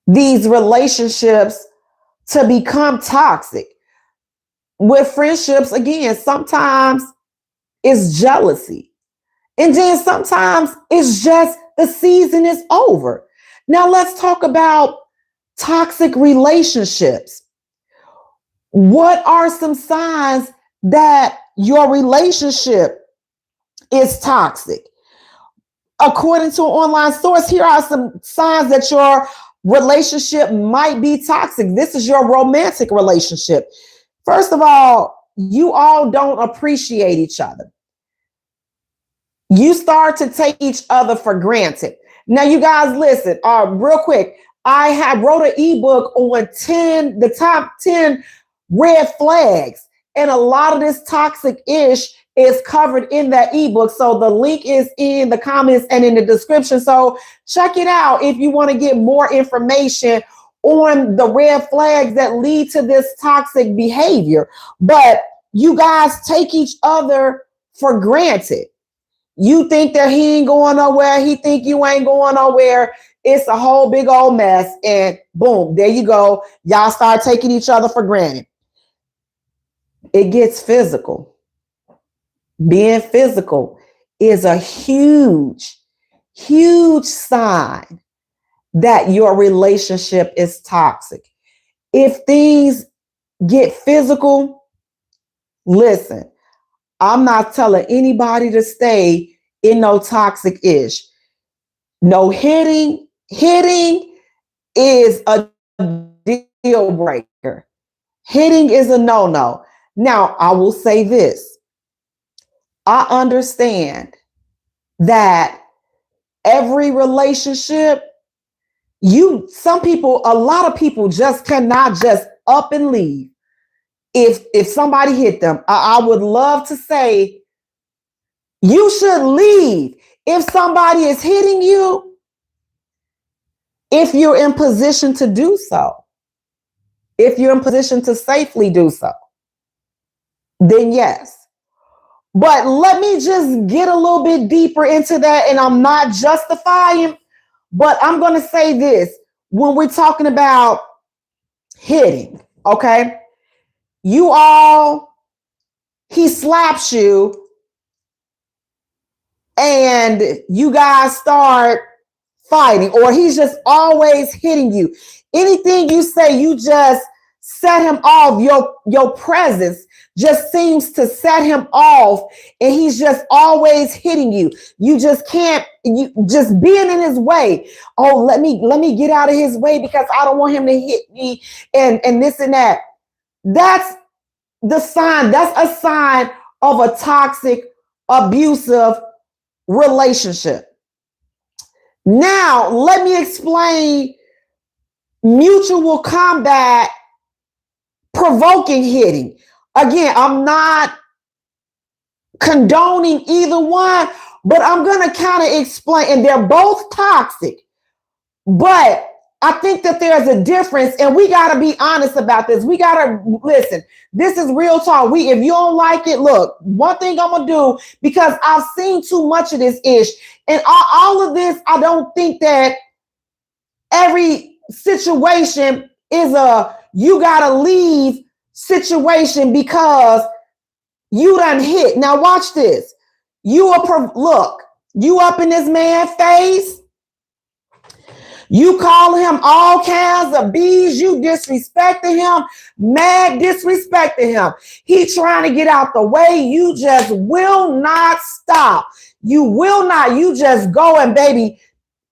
these relationships to become toxic? With friendships, again, sometimes it's jealousy. And then sometimes it's just the season is over. Now let's talk about toxic relationships. What are some signs that your relationship is toxic? According to an online source, here are some signs that your relationship might be toxic. This is your romantic relationship. First of all, you all don't appreciate each other. You start to take each other for granted. Now, you guys, listen, real quick. I have wrote an ebook on the top 10 red flags, and a lot of this toxic ish is covered in that ebook. So the link is in the comments and in the description. So check it out if you want to get more information on the red flags that lead to this toxic behavior. But you guys take each other for granted. You think that he ain't going nowhere. He think you ain't going nowhere. It's a whole big old mess. And boom, there you go. Y'all start taking each other for granted. It gets physical. Being physical is a huge, huge sign that your relationship is toxic. If things get physical, listen, I'm not telling anybody to stay in no toxic ish. No hitting. Hitting is a deal breaker. Hitting is a no-no. Now, I will say this. I understand that every relationship, a lot of people just cannot just up and leave. If somebody hit them, I would love to say you should leave. If somebody is hitting you, if you're in position to do so, if you're in position to safely do so, then yes. But let me just get a little bit deeper into that, and I'm not justifying, but I'm going to say this. When we're talking about hitting, okay, he slaps you and you guys start fighting, or he's just always hitting you. Anything you say, you just set him off. Your presence just seems to set him off, and he's just always hitting you. You just can't, you just being in his way. Oh, let me get out of his way because I don't want him to hit me and this and that. That's the sign. That's a sign of a toxic, abusive relationship. Now, let me explain mutual combat, provoking hitting. Again, I'm not condoning either one, but I'm going to kind of explain, and they're both toxic, but I think that there's a difference, and we got to be honest about this. We got to listen. This is real talk. If you don't like it, look, one thing I'm going to do, because I've seen too much of this ish, and all of this, I don't think that every situation is a you got to leave situation because you done hit. Now watch this. You up in this man's face. You call him all kinds of B's. You disrespecting him, mad disrespecting him. He trying to get out the way. You just will not stop. You will not. You just go, and baby,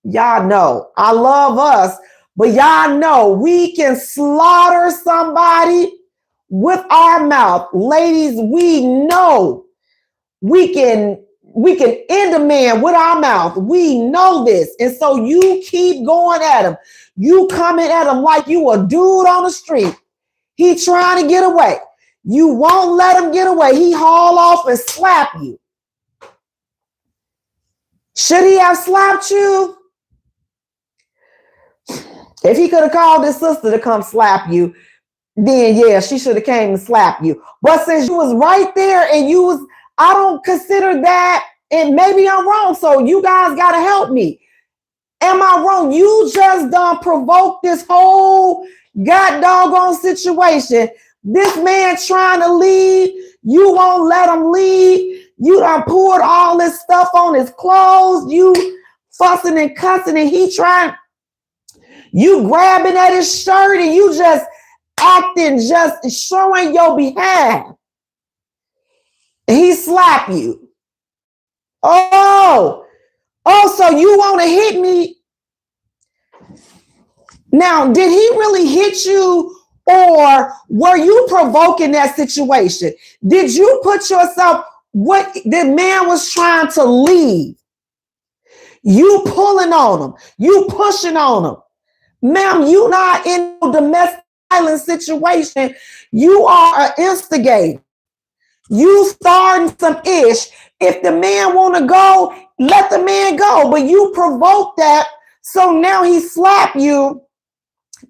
y'all know I love us, but y'all know we can slaughter somebody with our mouth. Ladies, we know we can end a man with our mouth. We know this. And so you keep going at him. You coming at him like you a dude on the street. He trying to get away. You won't let him get away. He haul off and slap you. Should he have slapped you? If he could have called his sister to come slap you, then yeah, she should have came and slapped you. But since you was right there and you was, I don't consider that, and maybe I'm wrong, so you guys got to help me. Am I wrong? You just done provoked this whole god doggone situation. This man trying to leave, you won't let him leave. You done poured all this stuff on his clothes. You fussing and cussing, and he trying, you grabbing at his shirt, and you just acting, just showing your behalf. And he slap you. Oh, so you want to hit me? Now, did he really hit you, or were you provoking that situation? Did you put yourself, what the man was trying to leave? You pulling on him, you pushing on him. Ma'am, you not in a domestic violence situation. You are an instigator. You starting some ish. If the man want to go, let the man go. But you provoke that, so now he slapped you.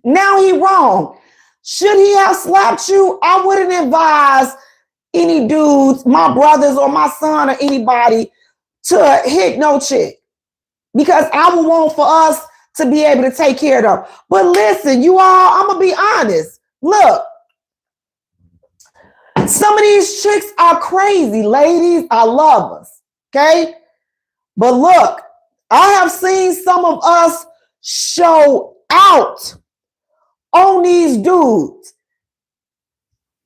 Now he wrong. Should he have slapped you? I wouldn't advise any dudes, my brothers or my son or anybody, to hit no chick, because I would want for us to be able to take care of them. But listen, you all, I'm going to be honest. Look, some of these chicks are crazy. Ladies, I love us. Okay? But look, I have seen some of us show out on these dudes.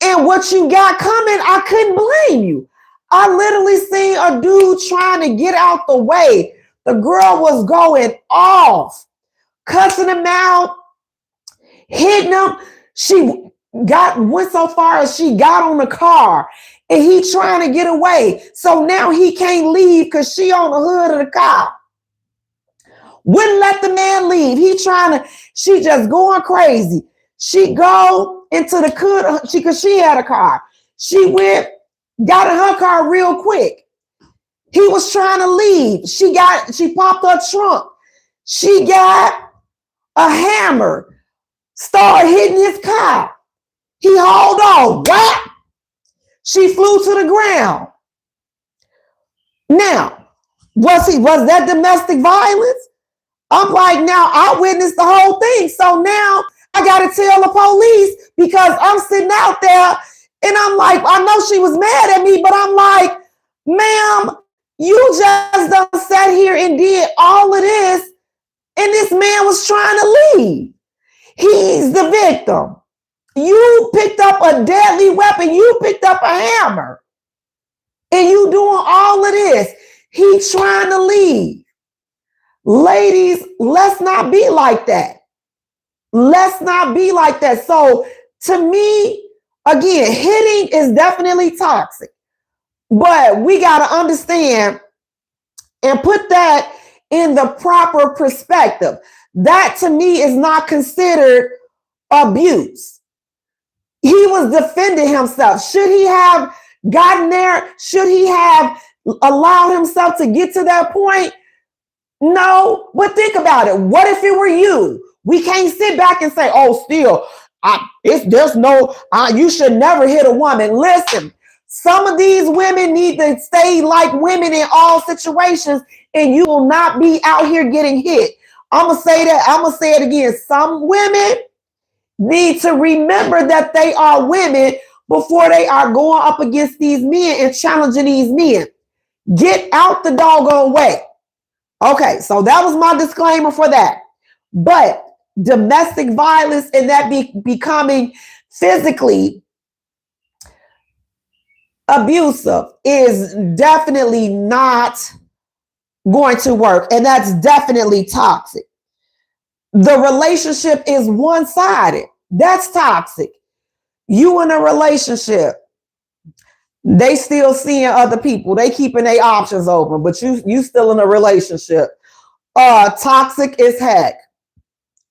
And what you got coming, I couldn't blame you. I literally seen a dude trying to get out the way. The girl was going off, cussing him out, hitting him. She went so far as she got on the car, and he trying to get away. So now he can't leave because she on the hood of the car. Wouldn't let the man leave. She just going crazy. She go into the hood because she had a car. She went, got in her car real quick. He was trying to leave. She popped her trunk. She got a hammer, started hitting his car. He hauled on. What? She flew to the ground. Now, was that domestic violence? I'm like, now I witnessed the whole thing. So now I got to tell the police, because I'm sitting out there and I'm like, I know she was mad at me, but I'm like, ma'am, you just done sat here and did all of this, and this man was trying to leave. He's the victim. You picked up a deadly weapon. You picked up a hammer, and you doing all of this. He's trying to leave. Ladies, let's not be like that. Let's not be like that. So to me, again, hitting is definitely toxic, but we got to understand and put that in the proper perspective. That to me is not considered abuse. He was defending himself. Should he have gotten there? Should he have allowed himself to get to that point? No, but think about it. What if it were you? We can't sit back and say, oh, still, you should never hit a woman. Listen, some of these women need to stay like women in all situations, and you will not be out here getting hit. I'm going to say that. I'm going to say it again. Some women need to remember that they are women before they are going up against these men and challenging these men. Get out the doggone way. Okay, so that was my disclaimer for that. But domestic violence and that becoming physically abusive is definitely not going to work. And that's definitely toxic. The relationship is one-sided. That's toxic. You in a relationship, they still seeing other people. They keeping their options open, but you still in a relationship. Toxic as heck.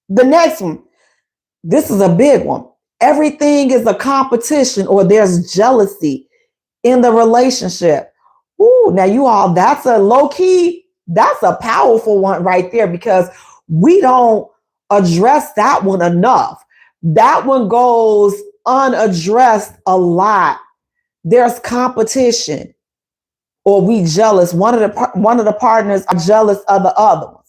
The next one, this is a big one. Everything is a competition or there's jealousy in the relationship. Ooh, now you all, that's a low key, that's a powerful one right there because we don't address that one enough. That one goes unaddressed a lot. There's competition or we jealous. One of the partners are jealous of the other one.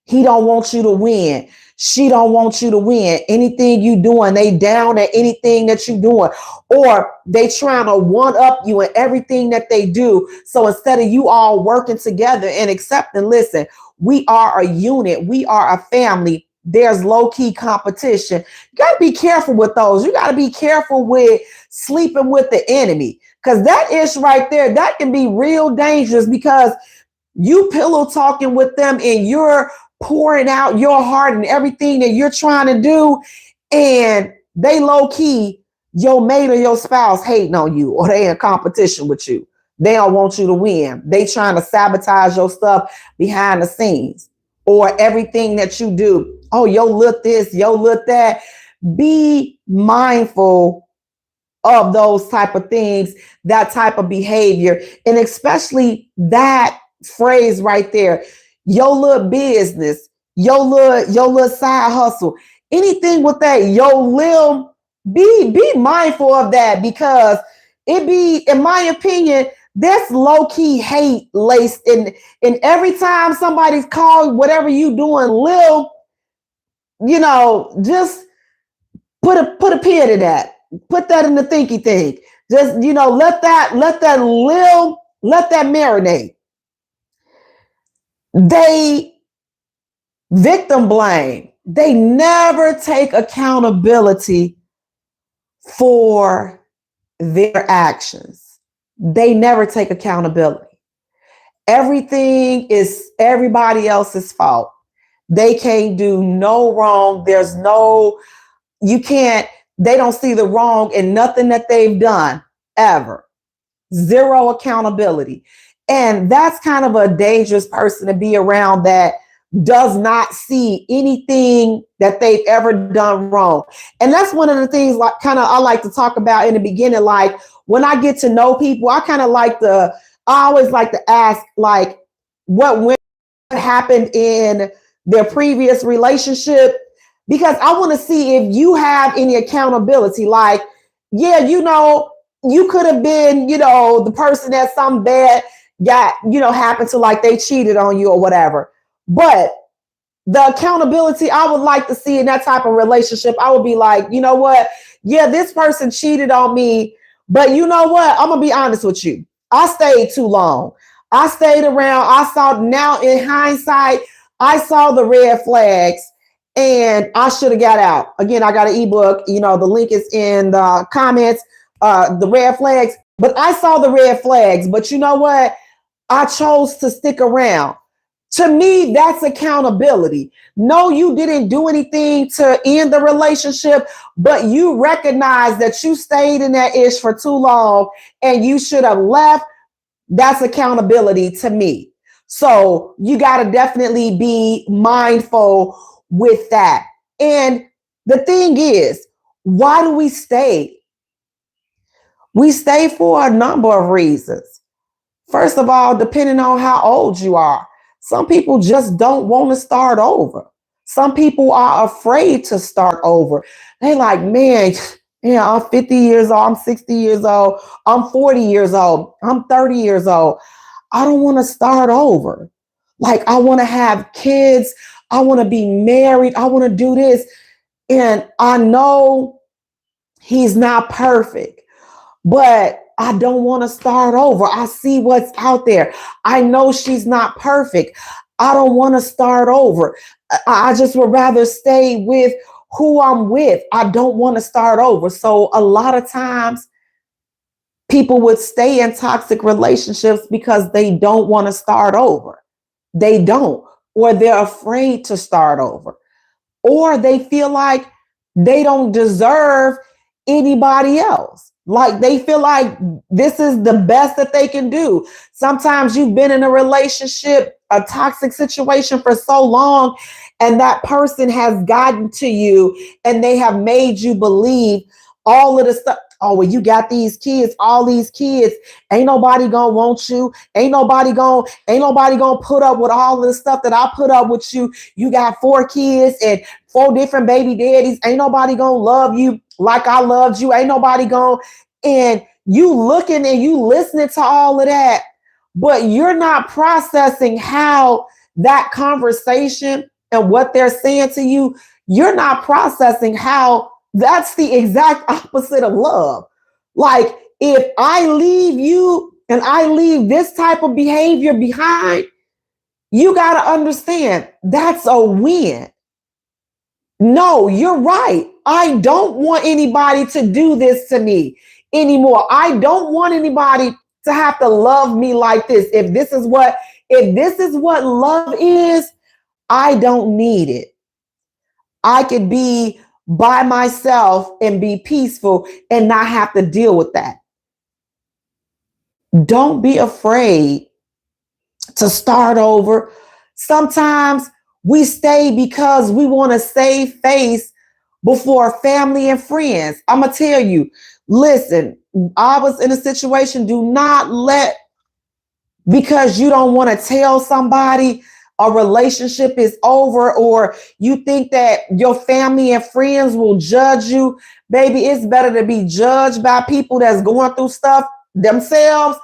He don't want you to win. She don't want you to win. Anything you doing, they down at anything that you doing. Or they trying to one up you in everything that they do. So instead of you all working together and accepting, listen, we are a unit. We are a family. There's low-key competition. You got to be careful with those. You got to be careful with sleeping with the enemy. Because that ish right there, that can be real dangerous because you pillow talking with them and you're pouring out your heart and everything that you're trying to do, and they low key, your mate or your spouse hating on you, or they in competition with you. They don't want you to win. They trying to sabotage your stuff behind the scenes, or everything that you do. Oh, yo, look this, yo, look that. Be mindful of those type of things, that type of behavior, and especially that phrase right there, your little business, your little side hustle, anything with that, your little, be mindful of that because it be, in my opinion, that's low-key hate laced in every time somebody's called whatever you doing, lil, just put a pin in that. Put that in the thinky thing. Just, let that marinate. They victim blame. They never take accountability for their actions. They never take accountability. Everything is everybody else's fault. They can't do no wrong. They don't see the wrong in nothing that they've done ever. Zero accountability. And that's kind of a dangerous person to be around that does not see anything that they've ever done wrong. And that's one of the things I like to talk about in the beginning. Like when I get to know people, I always like to ask like what happened in their previous relationship, because I want to see if you have any accountability. Like, yeah, you could have been, the person that something bad happened to, like they cheated on you or whatever. But the accountability I would like to see in that type of relationship, I would be like, you know what? Yeah, this person cheated on me, but you know what? I'm going to be honest with you. I stayed too long. I stayed around. I saw, now in hindsight, I saw the red flags and I should have got out. Again, I got an ebook. The link is in the comments, the red flags. But I saw the red flags. But you know what? I chose to stick around. To me, that's accountability. No, you didn't do anything to end the relationship, but you recognize that you stayed in that ish for too long and you should have left. That's accountability to me. So you got to definitely be mindful with that. And the thing is, why do we stay? We stay for a number of reasons. First of all, depending on how old you are, some people just don't want to start over. Some people are afraid to start over. They like, man, yeah, I'm 50 years old, I'm 60 years old, I'm 40 years old, I'm 30 years old. I don't want to start over. Like, I want to have kids. I want to be married. I want to do this. And I know he's not perfect, but I don't want to start over. I see what's out there. I know she's not perfect. I don't want to start over. I just would rather stay with who I'm with. I don't want to start over. So a lot of times people would stay in toxic relationships because they don't want to start over. They don't, or they're afraid to start over, or they feel like they don't deserve anybody else. Like they feel like this is the best that they can do. Sometimes you've been in a relationship, a toxic situation for so long, and that person has gotten to you and they have made you believe all of the stuff. Oh, well, you got these kids, all these kids. Ain't nobody gonna want you. Ain't nobody gonna put up with all of the stuff that I put up with you. You got 4 kids and 4 different baby daddies. Ain't nobody gonna love you like I loved you. Ain't nobody gonna, and you looking and you listening to all of that, but you're not processing how that conversation and what they're saying to you, you're not processing how that's the exact opposite of love. Like, if I leave you and I leave this type of behavior behind, you got to understand that's a win. No, you're right. I don't want anybody to do this to me anymore. I don't want anybody to have to love me like this. If this is what love is, I don't need it. I could be by myself and be peaceful and not have to deal with that. Don't be afraid to start over. Sometimes we stay because we want to save face before family and friends. I'm going to tell you, listen, I was in a situation, do not let, because you don't want to tell somebody a relationship is over, or you think that your family and friends will judge you. Baby, it's better to be judged by people that's going through stuff themselves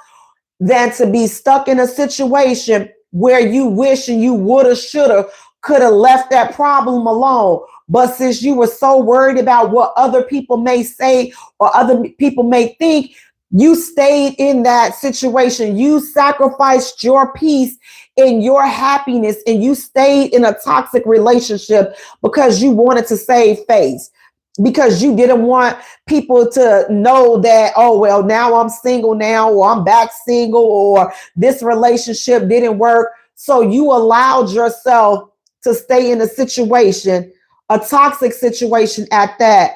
than to be stuck in a situation where you wish and you woulda, shoulda, coulda left that problem alone. But since you were so worried about what other people may say or other people may think, you stayed in that situation. You sacrificed your peace and your happiness, and you stayed in a toxic relationship because you wanted to save face, because you didn't want people to know that, oh, well, now I'm single now, or I'm back single, or this relationship didn't work. So you allowed yourself to stay in a situation, a toxic situation at that,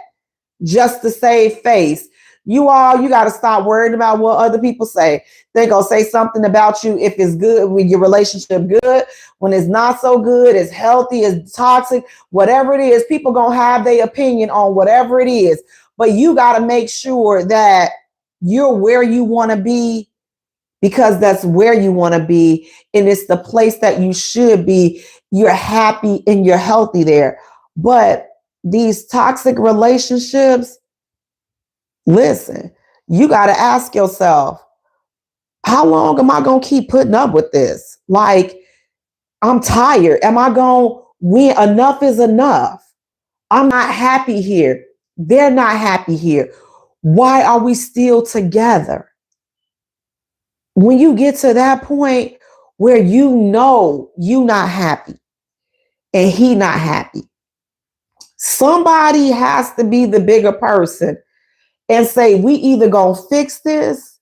just to save face. You got to stop worrying about what other people say. They're going to say something about you if it's good, when your relationship good, when it's not so good, it's healthy, it's toxic, whatever it is, people going to have their opinion on whatever it is. But you got to make sure that you're where you want to be, because that's where you want to be. And it's the place that you should be. You're happy and you're healthy there. But these toxic relationships, listen, you got to ask yourself, how long am I going to keep putting up with this? Like, I'm tired. Am I going to win? Enough is enough. I'm not happy here. They're not happy here. Why are we still together? When you get to that point where you know you not happy and he not happy, somebody has to be the bigger person and say, we either gonna fix this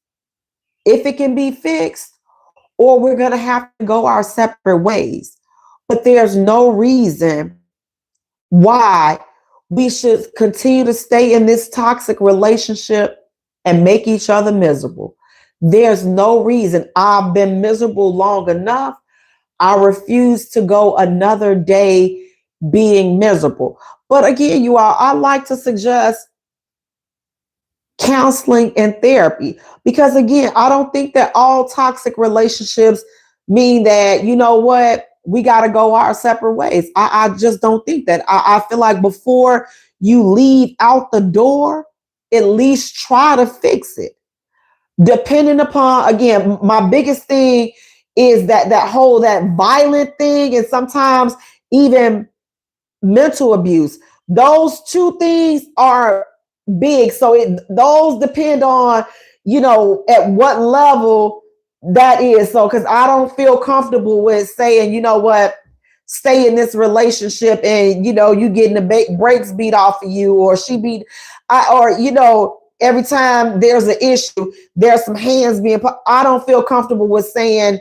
if it can be fixed, or we're gonna have to go our separate ways. But there's no reason why we should continue to stay in this toxic relationship and make each other miserable. There's no reason. I've been miserable long enough. I refuse to go another day being miserable. But again, you all, I like to suggest counseling and therapy, because again, I don't think that all toxic relationships mean that, you know what, we got to go our separate ways. I just don't think that. I feel like before you leave out the door, at least try to fix it. Depending upon, again, my biggest thing is that violent thing, and sometimes even mental abuse. Those two things are big. So those depend on, at what level that is. So, because I don't feel comfortable with saying, you know what, stay in this relationship and, you getting the brakes beat off of you, or every time there's an issue, there's some hands being put. I don't feel comfortable with saying,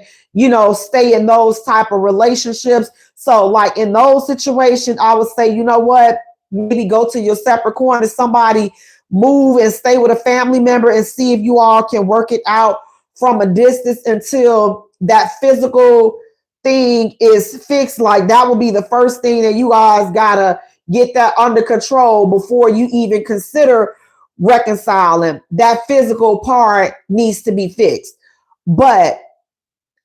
stay in those type of relationships. So like in those situations, I would say, you know what, maybe go to your separate corner. Somebody move and stay with a family member and see if you all can work it out from a distance until that physical thing is fixed. Like that will be the first thing that you guys gotta get that under control before you even consider reconciling. That physical part needs to be fixed. But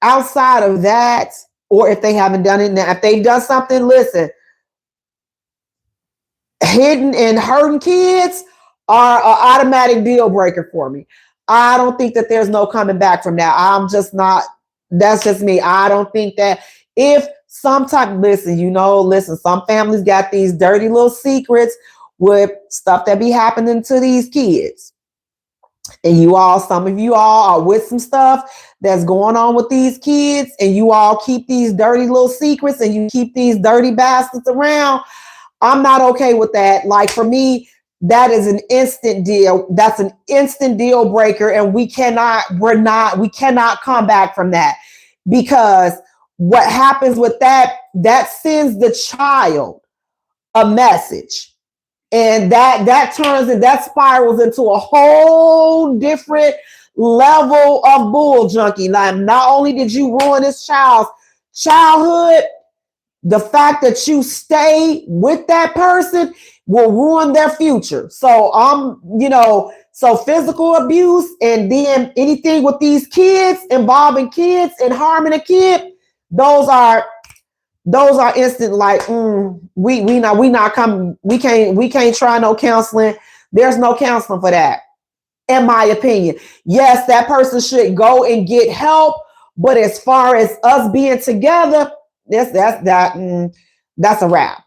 outside of that, or if they haven't done it now, if they've done something, listen, hitting and hurting kids are an automatic deal breaker for me. I don't think that there's no coming back from that. I'm just not, that's just me. I don't think that if sometimes, listen, some families got these dirty little secrets with stuff that be happening to these kids. And some of you all are with some stuff that's going on with these kids, and you all keep these dirty little secrets and you keep these dirty bastards around. I'm not okay with that. Like for me, that is an instant deal. That's an instant deal breaker. And we cannot come back from that, because what happens with that sends the child a message. And that turns and that spirals into a whole different level of bull junkie. Like, not only did you ruin this child's childhood, the fact that you stay with that person will ruin their future. So so physical abuse, and then anything with these kids, involving kids and harming a kid, those are instant. Like we not coming. We can't try no counseling. There's no counseling for that, in my opinion. Yes, that person should go and get help, but as far as us being together, that's a wrap.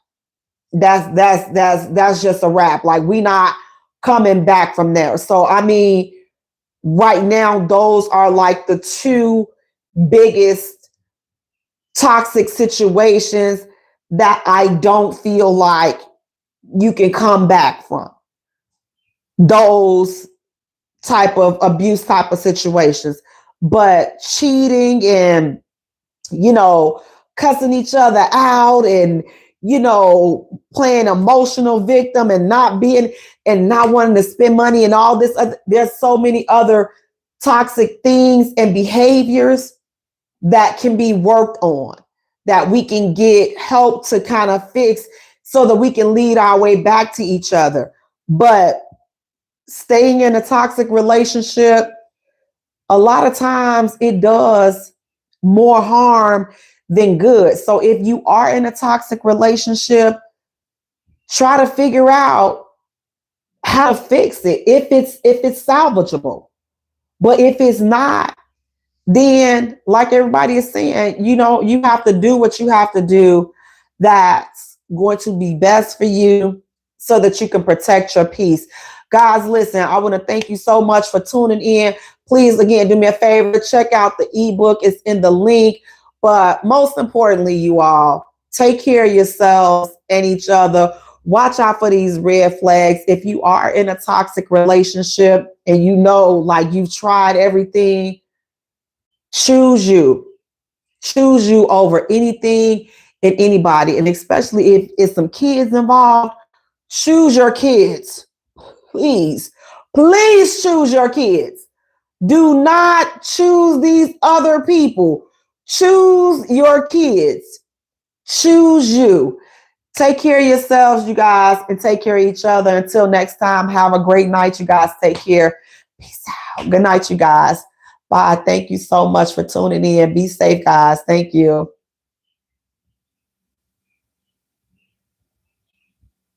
That's just a wrap. Like, we not coming back from there. So I mean, right now, those are like the two biggest toxic situations that I don't feel like you can come back from. Those type of abuse type of situations. But cheating and, cussing each other out and, playing emotional victim and not wanting to spend money and all this there's so many other toxic things and behaviors that can be worked on, that we can get help to kind of fix so that we can lead our way back to each other. But staying in a toxic relationship, a lot of times it does more harm than good. So if you are in a toxic relationship, try to figure out how to fix it if it's salvageable. But if it's not, then, like everybody is saying, you have to do what you have to do that's going to be best for you so that you can protect your peace. Guys, listen, I want to thank you so much for tuning in. Please, again, do me a favor, check out the ebook. It's in the link. But most importantly, you all, take care of yourselves and each other. Watch out for these red flags. If you are in a toxic relationship and like you've tried everything, choose you over anything and anybody. And especially if it's some kids involved, choose your kids. Please choose your kids. Do not choose these other people. Choose your kids. Choose you. Take care of yourselves, you guys, and take care of each other. Until next time, have a great night, you guys. Take care. Peace out. Good night, you guys. Bye. Thank you so much for tuning in. Be safe, guys. Thank you.